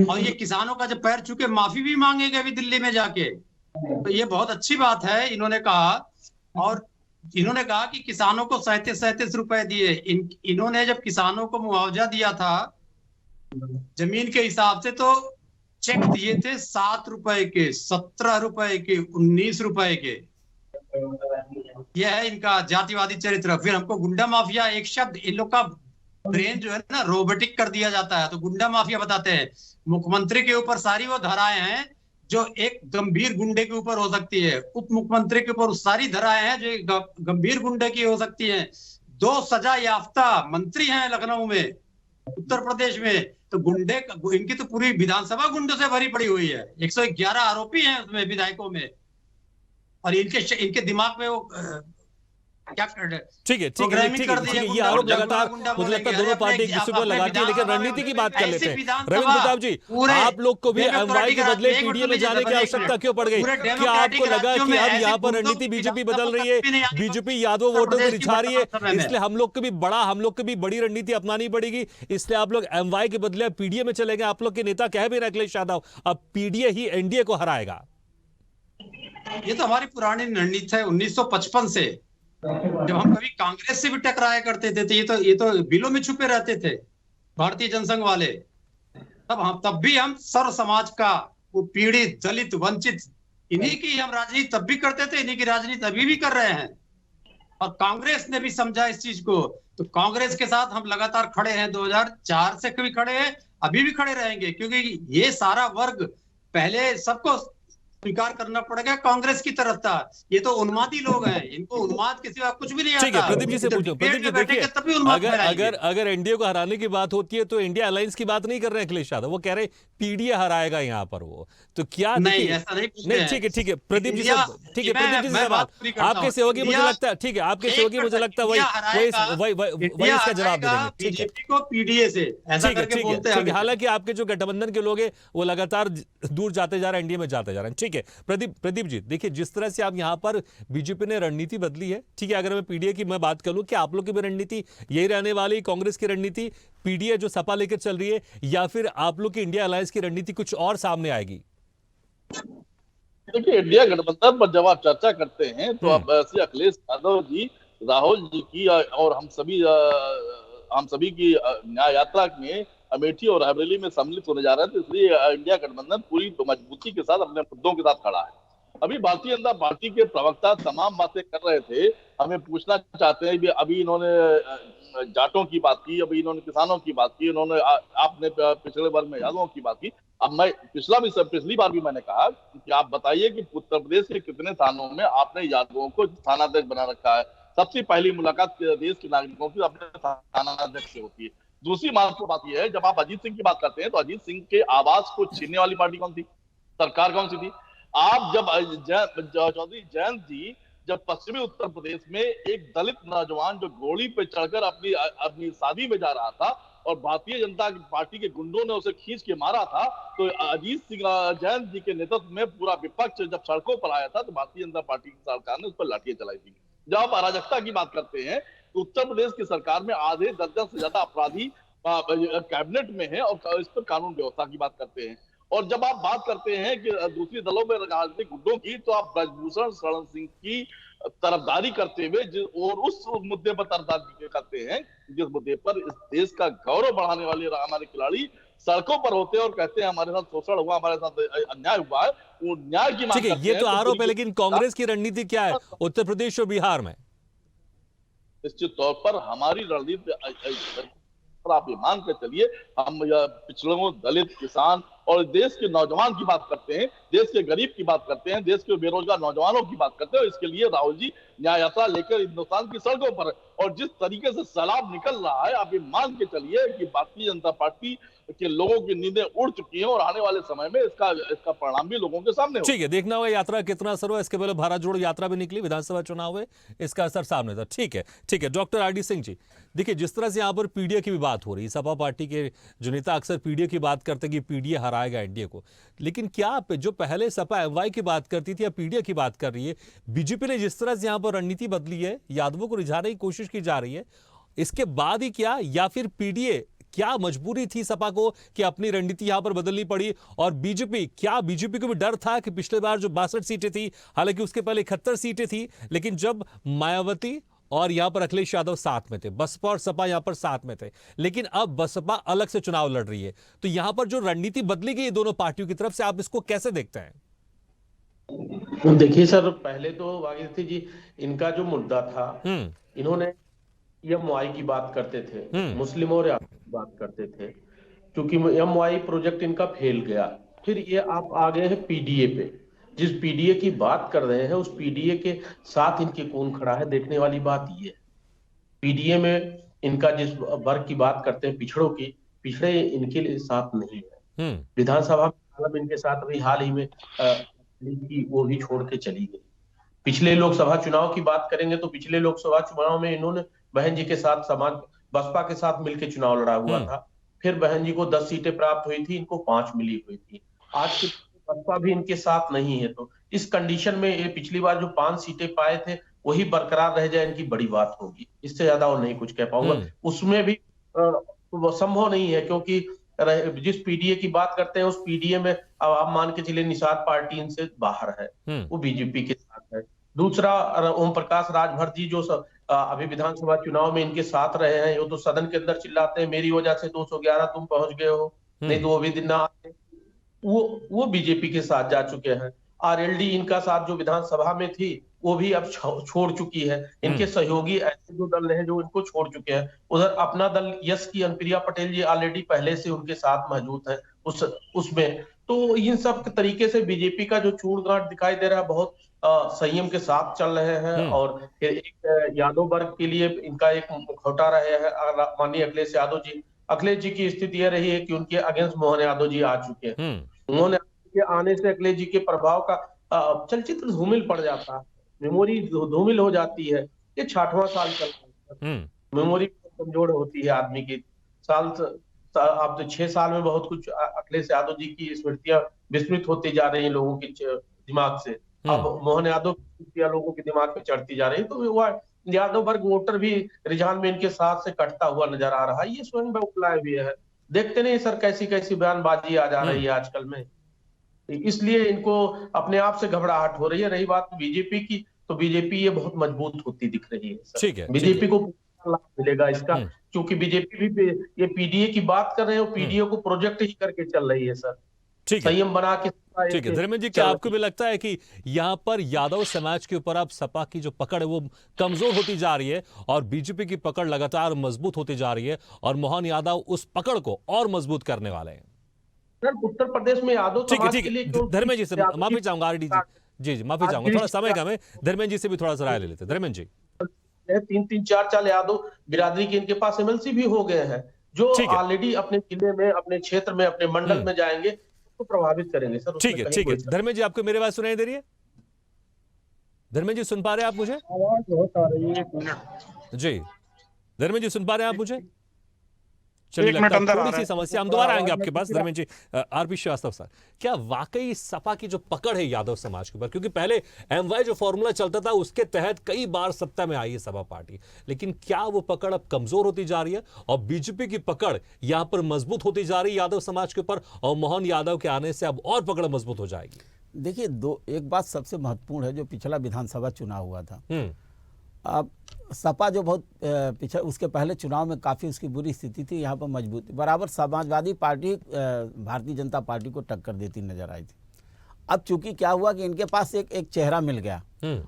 और ये किसानों का जब पैर छूके माफी भी मांगेंगे अभी दिल्ली में जाके। तो ये बहुत अच्छी बात है इन्होंने कहा। और इन्होंने कहा कि किसानों को 37 रुपए दिए। इन्होंने जब किसानों को मुआवजा दिया था जमीन के हिसाब से, तो चेक दिए थे 7 रुपए के, 17 रुपए के, 19 रुपए के। यह है इनका जातिवादी चरित्र। फिर हमको गुंडा माफिया, एक शब्द इन लोग का ब्रेन जो है ना रोबोटिक कर दिया जाता है, तो गुंडा माफिया बताते हैं। मुख्यमंत्री के ऊपर सारी वो धाराएं हैं जो एक गंभीर गुंडे के ऊपर हो सकती है, उप मुख्यमंत्री के ऊपर सारी धाराएं हैं जो एक गंभीर गुंडे की हो सकती है। 2 सजा याफ्ता मंत्री हैं लखनऊ में, उत्तर प्रदेश में। तो गुंडे, इनकी तो पूरी विधानसभा गुंडों से भरी पड़ी हुई है। 111 आरोपी हैं उसमें, विधायकों में। और इनके दिमाग में वो क्या कर रहे? ठीक है ठीक है ठीक है, ये आरोप लगातार मुझे लगता है दोनों पार्टी एक दूसरे को लगाती है, लेकिन रणनीति की बात कर लेते हैं। रविंद्र प्रताप जी, आप लोग को भी एमवाई के बदले पीडीए में जाने की आवश्यकता क्यों पड़ गई? क्या आपको लगा कि अब यहाँ पर रणनीति बीजेपी बदल रही है, बीजेपी यादव वोटों को रिझा रही है, इसलिए हम लोग को भी बड़ी रणनीति अपनानी पड़ेगी, इसलिए आप लोग एमवाई के बदले पीडीए में चले गए? आप लोग के नेता कह भी रहे अखिलेश यादव, अब पीडीए ही एनडीए को हराएगा। ये तो हमारी पुरानी रणनीति है 1955 से, जब हम कभी कांग्रेस से भी टकराया करते थे। तो ये तो बिलों में छुपे रहते थे भारतीय जनसंघ वाले। तब भी हम सर्व समाज का, वो पीड़ित, दलित, वंचित, इन्हीं की हम राजनीति तब भी करते थे, इन्हीं की राजनीति अभी भी कर रहे हैं। और कांग्रेस ने भी समझा इस चीज को, तो कांग्रेस के साथ हम लगातार खड़े हैं। 2004 से कभी खड़े हैं, अभी भी खड़े रहेंगे, क्योंकि ये सारा वर्ग पहले सबको स्वीकार करना पड़ेगा कांग्रेस की तरफ था। ये तो उन्मादी लोग हैं, इनको उन्माद के सिवा कुछ भी नहीं आता। ठीक है, प्रदीप जी से जब पूछो। डिबेट प्रदीप जी में बैठेंगे देखिए, तभी उन्माद अगर फैलाएंगे। अगर अगर एनडीए को हराने की बात होती है तो इंडिया अलायंस की बात नहीं कर रहे हैं अखिलेश यादव, वो कह रहे पीडीए हराएगा यहाँ पर। वो तो क्या नहीं, ऐसा नहीं पूछते हैं। ठीक है प्रदीप जी से, ठीक है प्रदीप जी से सवाल आपके से होगी, मुझे लगता है। ठीक है, आपके से होगी, मुझे लगता है वही इसका जवाब दे देंगे। ठीक है, बीजेपी को पीडीए से ऐसा करके बोलते हैं। हालांकि आपके जो गठबंधन के लोग हैं वो लगातार दूर जाते जा रहे हैं, एनडीए में जाते जा रहे हैं। ठीक है प्रदीप जी, देखिए जिस तरह से आप यहाँ पर बीजेपी ने रणनीति बदली है, ठीक है, अगर मैं पीडीए की मैं बात करूं कि आप लोग की भी रणनीति यही रहने वाली, कांग्रेस की रणनीति पीडीए जो सपा लेकर चल रही है, या फिर आप लोग की इंडिया अलायंस की रणनीति कुछ और सामने आएगी? देखिए, इंडिया गठबंधन पर जब आप चर्चा करते हैं तो अब श्री अखिलेश यादव जी, राहुल जी की और हम सभी की न्याय यात्रा में अमेठी और रायबरेली में सम्मिलित होने जा रहे हैं, तो इसलिए इंडिया गठबंधन पूरी मजबूती के साथ अपने मुद्दों के साथ खड़ा है। अभी भारतीय जनता पार्टी के प्रवक्ता तमाम बातें कर रहे थे, हमें पूछना चाहते हैं, अभी इन्होंने जाटों की बात की, अभी इन्होंने किसानों की बात की, इन्होंने आपने पिछड़े वर्ग में यादवों की बात की। अब मैं पिछली बार भी मैंने कहा कि आप बताइए कि उत्तर प्रदेश के कितने थानों में आपने यादवों को थानाध्यक्ष बना रखा है? सबसे पहली मुलाकात देश के नागरिकों की अपने थानाध्यक्ष से होती है। दूसरी महत्वपूर्ण बात यह है, जब आप अजीत सिंह की बात करते हैं तो अजीत सिंह के आवाज को छीनने वाली पार्टी कौन थी, सरकार कौन सी थी? आप जब चौधरी जयंत जी जब पश्चिमी उत्तर प्रदेश में एक दलित नौजवान जो घोड़ी पे चढ़कर अपनी शादी में जा रहा था और भारतीय जनता पार्टी के गुंडों ने उसे खींच के मारा था, तो अजीत सिंह जयंत जी के नेतृत्व में पूरा विपक्ष जब सड़कों पर आया था तो भारतीय जनता पार्टी की सरकार ने उस पर लाठियां चलाई थी। जब आप अराजकता की बात करते हैं तो उत्तर प्रदेश की सरकार में आधे दर्जन से ज्यादा अपराधी कैबिनेट में है और इस पर कानून व्यवस्था की बात करते हैं। और जब आप बात करते हैं कि दूसरी दलों में राजनीतिक गुटों की, तो आप ब्रजभूषण शरण सिंह की तरफदारी करते हुए और उस मुद्दे पर तरफदारी करते हैं जिस मुद्दे पर इस देश का गौरव बढ़ाने वाले हमारे खिलाड़ी सड़कों पर होते हैं और कहते हैं हमारे साथ शोषण हुआ, हमारे साथ अन्याय हुआ है, वो न्याय की मांग करते हैं। ये तो आरोप है, लेकिन कांग्रेस की रणनीति क्या है उत्तर प्रदेश और बिहार में? निश्चित तौर पर हमारी रणनीति पर आप ये मान कर चलिए, हम पिछड़ों, दलित, किसान और देश के नौजवान की बात करते हैं, देश के गरीब की बात करते हैं, देश के बेरोजगार नौजवानों की बात करते हैं। इसके लिए राहुल जी न्याय यात्रा लेकर हिंदुस्तान की सड़कों पर, और जिस तरीके से सैलाब निकल रहा है, आप ये मान के चलिए कि भारतीय जनता पार्टी के लोगों की नींदें उड़ चुकी हैं और आने वाले समय में इसका परिणाम भी लोगों के सामने होगा। ठीक है, देखना होगा यात्रा कितना असर हुआ। इसके पहले भारत जोड़ो यात्रा भी निकली, विधानसभा चुनाव में इसका असर सामने था। ठीक है डॉक्टर आरडी सिंह जी, देखिए जिस तरह से यहाँ पर पीडीए की भी बात हो रही है, सपा पार्टी के जो नेता अक्सर पीडीए की बात करते हैं कि पीडीए हराएगा एनडीए को, लेकिन क्या जो पहले सपा एमवाई की बात करती थी या पीडीए की बात कर रही है, बीजेपी ने जिस तरह से यहाँ पर रणनीति बदली है, यादवों को रिझाने की कोशिश की जा रही है, इसके बाद ही क्या, या फिर पीडीए क्या मजबूरी थी सपा को कि अपनी रणनीति यहां पर बदलनी पड़ी? और बीजेपी को भी डर था कि पिछले बार जो 62 सीटें थी, हालांकि उसके पहले 71 सीटें थी, लेकिन जब मायावती और यहां पर अखिलेश यादव साथ में थे, बसपा और सपा यहां पर साथ में थे, लेकिन अब बसपा अलग से चुनाव लड़ रही है, तो यहां पर जो रणनीति बदली गई दोनों पार्टियों की तरफ से, आप इसको कैसे देखते हैं? देखिए सर, पहले तो भागीरथी जी, इनका जो मुद्दा था, इन्होंने एमवाई की बात करते थे, मुस्लिमों और की बात करते थे, क्योंकि एमवाई प्रोजेक्ट इनका फेल गया। फिर ये आप आ गए हैं पीडीए पे, जिस पीडीए की बात कर रहे हैं उस पीडीए के साथ इनके कौन खड़ा है, देखने वाली बात ये। पीडीए में इनका जिस वर्ग की बात करते हैं, पिछड़ों की, पिछड़े इनके लिए साथ नहीं है। विधानसभा में इनके साथ अभी हाल ही में वो भी छोड़ के चली गई। पिछले लोकसभा चुनाव की बात करेंगे तो पिछले लोकसभा चुनाव में इन्होंने बहन जी के साथ समाज बसपा के साथ मिलकर चुनाव लड़ा हुआ था। फिर बहन जी को 10 सीटें प्राप्त हुई थी, इनको 5 मिली हुई थी। आज की बसपा भी इनके साथ नहीं है, तो इस कंडीशन में ये पिछली बार जो 5 सीटें पाए थे वही बरकरार रह जाए, इनकी बड़ी बात होगी। इससे ज्यादा और नहीं कुछ कह पाऊंगा। उसमें भी वो संभव नहीं है, क्योंकि जिस पीडीए की बात करते हैं उस पीडीए में आप मान के चलिए निषाद पार्टी इनसे बाहर है, वो बीजेपी के साथ है। दूसरा, ओम प्रकाश राजभर जी जो अभी विधानसभा चुनाव में इनके साथ रहे हैं, वो तो सदन के अंदर चिल्लाते हैं मेरी वजह से 211 तुम पहुंच गए हो, नहीं तो वो भी दिन ना आते। वो बीजेपी के साथ जा चुके हैं। आरएलडी इनका साथ जो विधानसभा में थी वो भी अब छोड़ चुकी है। इनके सहयोगी ऐसे जो दल हैं जो इनको छोड़ चुके हैं। उधर अपना दल यश की अनुप्रिया पटेल जी ऑलरेडी पहले से उनके साथ मौजूद है उसमें। तो इन सब के तरीके से बीजेपी का जो चूड़गांठ दिखाई दे रहा है, बहुत संयम के साथ चल रहे हैं। और एक यादव वर्ग के लिए इनका एक मुखौटा रहे हैं माननीय अखिलेश यादव जी। अखिलेश जी की स्थिति यह रही है कि उनके अगेंस्ट मोहन यादव जी आ चुके हैं। मोहन यादव के आने से अखिलेश जी के प्रभाव का चलचित्र धूमिल पड़ जाता है, मेमोरी धूमिल हो जाती है। ये 60वां साल चल रहा है, मेमोरी कमजोर होती है आदमी की। अब तो 6 साल में बहुत कुछ अखिलेश यादव जी की स्मृतियां विस्मृत होती जा रही हैं लोगों के दिमाग से। अब मोहन यादव की स्मृतियां लोगों के दिमाग में चढ़ती जा रही है, तो वह यादव वर्ग वोटर भी रुझान में इनके साथ से कटता हुआ नजर आ रहा है। ये स्वयं बौखलाए भी है। देखते नहीं सर कैसी कैसी बयानबाजी आ जा रही है आजकल में, इसलिए इनको अपने आप से घबराहट हो रही है। रही बात बीजेपी की, तो बीजेपी ये बहुत मजबूत होती दिख रही है सर। ठीक है, बीजेपी को लाभ मिलेगा इसका, क्योंकि बीजेपी भी ये पीडीए की बात कर रहे हैं, पीडीए को प्रोजेक्ट ही करके चल रही है सर। ठीक है, संयम बना के। ठीक है धर्मेंद्र जी, क्या आपको भी लगता है कि यहाँ पर यादव समाज के ऊपर अब सपा की जो पकड़ है वो कमजोर होती जा रही है और बीजेपी की पकड़ लगातार मजबूत होती जा रही है और मोहन यादव उस पकड़ को और मजबूत करने वाले हैं? सर उत्तर प्रदेश में यादव समाज के लिए धर्मेंद्र जी से माफी चाहूंगा, आरडी जी माफी चाहूंगा, थोड़ा समय कम है। धर्मेंद्र जी से भी थोड़ा सा राय ले लेते। धर्मेंद्र जी, 3-3, 4 यादव बिरादरी के इनके पास एमएलसी भी हो गए हैं, जो ऑलरेडी अपने जिले में, अपने क्षेत्र में, अपने मंडल में जाएंगे तो प्रभावित करेंगे सर। ठीक है, ठीक है। धर्मेंद्र जी, आपको मेरी बात सुनाई दे रही है? धर्मेंद्र जी सुन पा रहे हैं आप मुझे? आवाज बहुत आ रही है, 1 मिनट जी। धर्मेंद्र जी सुन पा रहे हैं आप मुझे? चलिए, लगता है थोड़ी सी समस्या, हम दोबारा आएंगे आपके पास। धर्मेंद्र जी, आरपी श्रीवास्तव सर, क्या वाकई सपा की जो पकड़ है यादव समाज के ऊपर, क्योंकि पहले एमवाई जो फॉर्मूला चलता था उसके तहत कई बार सत्ता में आई है सपा पार्टी, लेकिन क्या वो पकड़ अब कमजोर होती जा रही है और बीजेपी की पकड़ यहां पर मजबूत होती जा रही है यादव समाज के ऊपर और मोहन यादव के आने से अब और पकड़ मजबूत हो जाएगी? देखिए, एक बात सबसे महत्वपूर्ण है, जो पिछला विधानसभा चुनाव हुआ था, अब सपा जो बहुत पिछले, उसके पहले चुनाव में काफ़ी उसकी बुरी स्थिति थी, यहाँ पर मजबूत बराबर समाजवादी पार्टी भारतीय जनता पार्टी को टक्कर देती नजर आई थी। अब चूंकि क्या हुआ कि इनके पास एक चेहरा मिल गया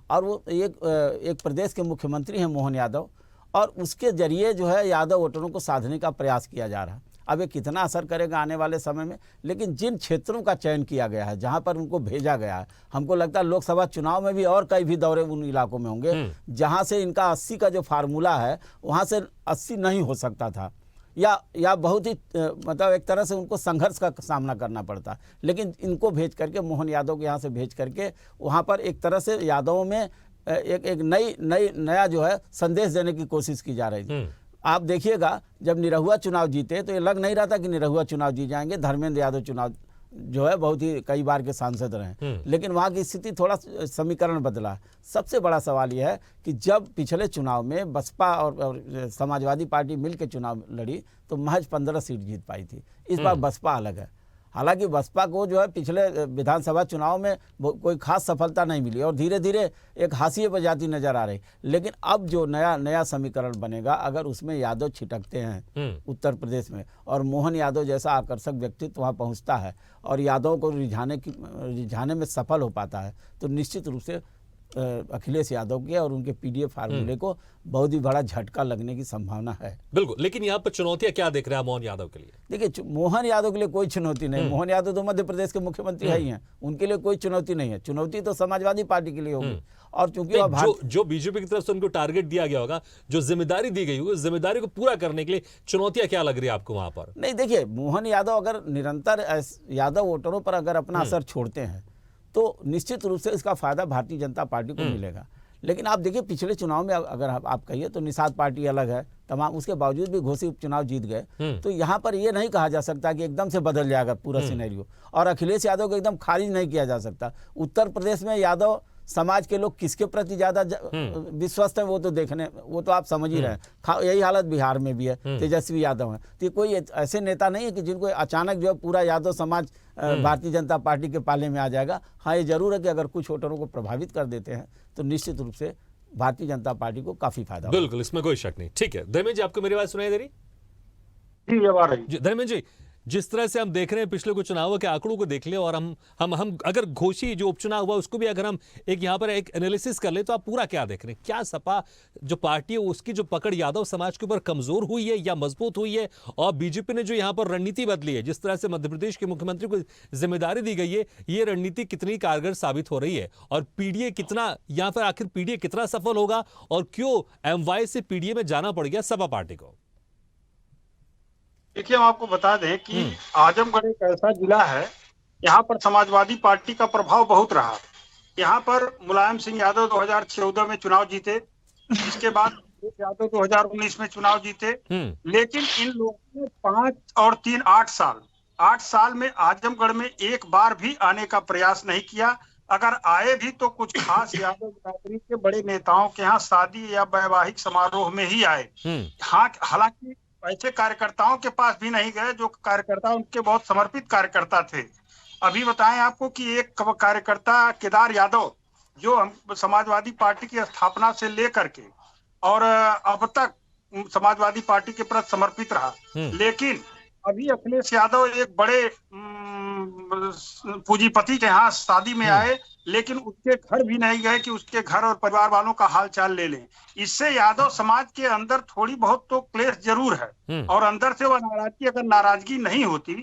और वो एक प्रदेश के मुख्यमंत्री हैं मोहन यादव, और उसके जरिए जो है यादव वोटरों को साधने का प्रयास किया जा रहा है। अब ये कितना असर करेगा आने वाले समय में, लेकिन जिन क्षेत्रों का चयन किया गया है, जहां पर उनको भेजा गया है, हमको लगता है लोकसभा चुनाव में भी और कई भी दौरे उन इलाकों में होंगे जहां से इनका 80 का जो फार्मूला है वहां से 80 नहीं हो सकता था, या बहुत ही मतलब एक तरह से उनको संघर्ष का सामना करना पड़ता। लेकिन इनको भेज करके, मोहन यादव के यहाँ से भेज करके वहाँ पर एक तरह से यादवों में एक नया जो है संदेश देने की कोशिश की जा रही थी। आप देखिएगा, जब निरहुआ चुनाव जीते तो ये लग नहीं रहा था कि निरहुआ चुनाव जीत जाएंगे। धर्मेंद्र यादव चुनाव जो है बहुत ही कई बार के सांसद रहे, लेकिन वहाँ की स्थिति थोड़ा समीकरण बदला। सबसे बड़ा सवाल यह है कि जब पिछले चुनाव में बसपा और समाजवादी पार्टी मिलकर चुनाव लड़ी तो महज 15 सीट जीत पाई थी। इस बार बसपा अलग है। हालांकि बसपा को जो है पिछले विधानसभा चुनाव में कोई खास सफलता नहीं मिली और धीरे धीरे एक हाशिए पर जाती नजर आ रही, लेकिन अब जो नया समीकरण बनेगा, अगर उसमें यादव छिटकते हैं उत्तर प्रदेश में और मोहन यादव जैसा आकर्षक व्यक्तित्व वहाँ पहुँचता है और यादव को रिझाने में सफल हो पाता है, तो निश्चित रूप से अखिलेश यादव के और उनके पीडीए फार्मूले को बहुत ही बड़ा झटका लगने की संभावना है। बिल्कुल, लेकिन यहाँ पर चुनौतियां क्या देख रहे हैं मोहन यादव के लिए? देखिए, मोहन यादव के लिए कोई चुनौती नहीं। मोहन यादव तो मध्य प्रदेश के मुख्यमंत्री ही हैं, उनके लिए कोई चुनौती नहीं है। चुनौती तो समाजवादी पार्टी के लिए होगी। और चूंकि जो बीजेपी की तरफ से उनको टारगेट दिया गया होगा, जो जिम्मेदारी दी गई होगी, उस जिम्मेदारी को पूरा करने के लिए चुनौतियां क्या लग रही है आपको वहां पर? नहीं, देखिए, मोहन यादव अगर निरंतर यादव वोटरों पर अगर अपना असर छोड़ते हैं तो निश्चित रूप से इसका फायदा भारतीय जनता पार्टी को मिलेगा। लेकिन आप देखिए, पिछले चुनाव में अगर आप कहिए तो निषाद पार्टी अलग है तमाम, उसके बावजूद भी घोषित उपचुनाव जीत गए। तो यहाँ पर ये नहीं कहा जा सकता कि एकदम से बदल जाएगा पूरा सिनेरियो, और अखिलेश यादव को एकदम खारिज नहीं किया जा सकता। उत्तर प्रदेश में यादव समाज के लोग किसके प्रति ज्यादा विश्वस्त है वो तो आप समझ ही रहे हैं। यही हालत बिहार में भी है, तेजस्वी यादव है। तो कोई ऐसे नेता नहीं है कि जिनको अचानक जो है पूरा यादव समाज भारतीय जनता पार्टी के पाले में आ जाएगा। हाँ, ये जरूर है कि अगर कुछ वोटरों को प्रभावित कर देते हैं तो निश्चित रूप से भारतीय जनता पार्टी को काफी फायदा होगा। बिल्कुल, इसमें कोई शक नहीं। ठीक है, धर्मेंद्र जी, आपको मेरी बात सुनाई दे रही? जी, अब आ रही। धर्मेंद्र जी, जिस तरह से हम देख रहे हैं पिछले कुछ चुनावों के आंकड़ों को देख ले और हम अगर घोषी जो उपचुनाव हुआ उसको भी अगर हम एक यहाँ पर एक एनालिसिस कर ले तो आप पूरा क्या देख रहे हैं? क्या सपा जो पार्टी है उसकी जो पकड़ यादव समाज के ऊपर कमजोर हुई है या मजबूत हुई है? और बीजेपी ने जो यहाँ पर रणनीति बदली है, जिस तरह से मध्य प्रदेश के मुख्यमंत्री को जिम्मेदारी दी गई है, ये रणनीति कितनी कारगर साबित हो रही है? और पीडीए कितना यहाँ पर आखिर पीडीए कितना सफल होगा और क्यों एमवाई से पीडीए में जाना पड़ गया सपा पार्टी को? देखिए, हम आपको बता दें कि आजमगढ़ एक ऐसा जिला है, यहाँ पर समाजवादी पार्टी का प्रभाव बहुत रहा। यहाँ पर मुलायम सिंह यादव 2014 में चुनाव जीते, इसके बाद यादव 2019 में चुनाव जीते, लेकिन इन लोगों ने 5 और 3 8 साल में आजमगढ़ में एक बार भी आने का प्रयास नहीं किया। अगर आए भी तो कुछ खास यादव बिरादरी के बड़े नेताओं के यहाँ शादी या वैवाहिक समारोह में ही आए। हाँ, हालांकि ऐसे कार्यकर्ताओं के पास भी नहीं गए जो कार्यकर्ता उनके बहुत समर्पित कार्यकर्ता थे। अभी बताएं आपको कि एक कार्यकर्ता केदार यादव जो समाजवादी पार्टी की स्थापना से लेकर के और अब तक समाजवादी पार्टी के प्रति समर्पित रहा, लेकिन अभी अखिलेश यादव एक बड़े पूंजीपति के यहाँ शादी में आए, लेकिन उसके घर भी नहीं गए कि उसके घर और परिवार वालों का हाल चाल ले लें। इससे यादव समाज के अंदर थोड़ी बहुत तो क्लेश जरूर है और अंदर से वह नाराजगी, अगर नाराजगी नहीं होती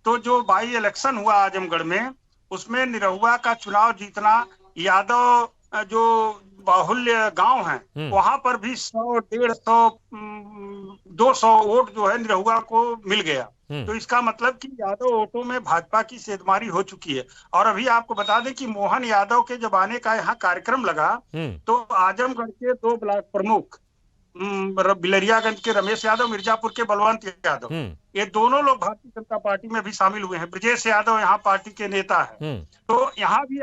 तो जो बाई इलेक्शन हुआ आजमगढ़ में उसमें निरहुआ का चुनाव जीतना, यादव जो बाहुल्य गांव है वहां पर भी 100, 150, 200 वोट जो है निरहुआ को मिल गया। तो इसका मतलब कि यादव वोटों में भाजपा की सेंधमारी हो चुकी है। और अभी आपको बता दें कि मोहन यादव के जब आने का यहाँ कार्यक्रम लगा तो आजमगढ़ के 2 ब्लॉक प्रमुख बिलरियागंज के रमेश यादव, मिर्जापुर के बलवंत यादव, ये दोनों लोग भारतीय जनता पार्टी में भी शामिल हुए हैं। ब्रजेश यादव यहाँ पार्टी के नेता है, तो यहाँ भी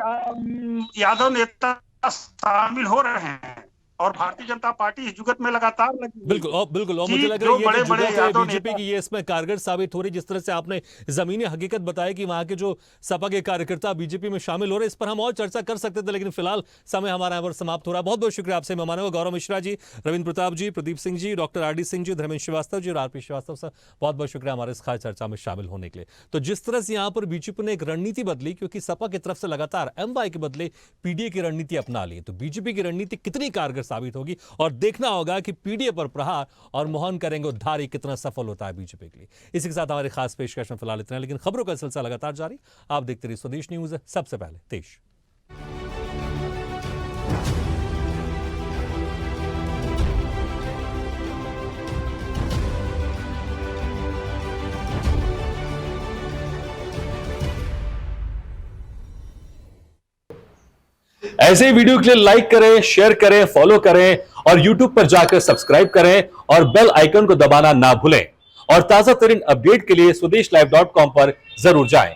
यादव नेता शामिल हो रहे हैं और भारतीय जनता पार्टी इस जुगत में लगातार लगी। बिल्कुल और मुझे लग रहा है ये जो बीजेपी की ये इसमें कारगर साबित हो रही, जिस तरह से आपने जमीनी हकीकत बताया कि वहां के जो सपा के कार्यकर्ता बीजेपी में शामिल हो रहे हैं, इस पर हम और चर्चा कर सकते थे, लेकिन फिलहाल समय हमारा यहाँ पर समाप्त हो रहा है। बहुत बहुत शुक्रिया आपसे मेहमानों को, गौरव मिश्रा जी, रविंद्र प्रताप जी, Pradeep Singh ji, doctor R D Singh जी, धर्मेंद्र श्रीवास्तव जी और आरपी श्रीवास्तव सर, बहुत बहुत शुक्रिया हमारे इस खास चर्चा में शामिल होने के लिए। तो जिस तरह से यहाँ पर बीजेपी ने एक रणनीति बदली, क्योंकि सपा की तरफ से लगातार एमवाई के बदले पीडीए की रणनीति अपना ली, तो बीजेपी की रणनीति कितनी कारगर साबित होगी और देखना होगा कि पीडीए पर प्रहार और मोहन करेंगे उद्धार कितना सफल होता है बीजेपी के लिए। इसी के साथ हमारे खास पेशकश में फिलहाल इतना, लेकिन खबरों का सिलसिला लगातार जारी। आप देखते रहिए स्वदेश न्यूज, सबसे पहले देश। ऐसे वीडियो के लिए लाइक करें, शेयर करें, फॉलो करें और YouTube पर जाकर सब्सक्राइब करें और बेल आइकन को दबाना ना भूलें। और ताजा तरीन अपडेट के लिए स्वदेशलाइव.com पर जरूर जाएं।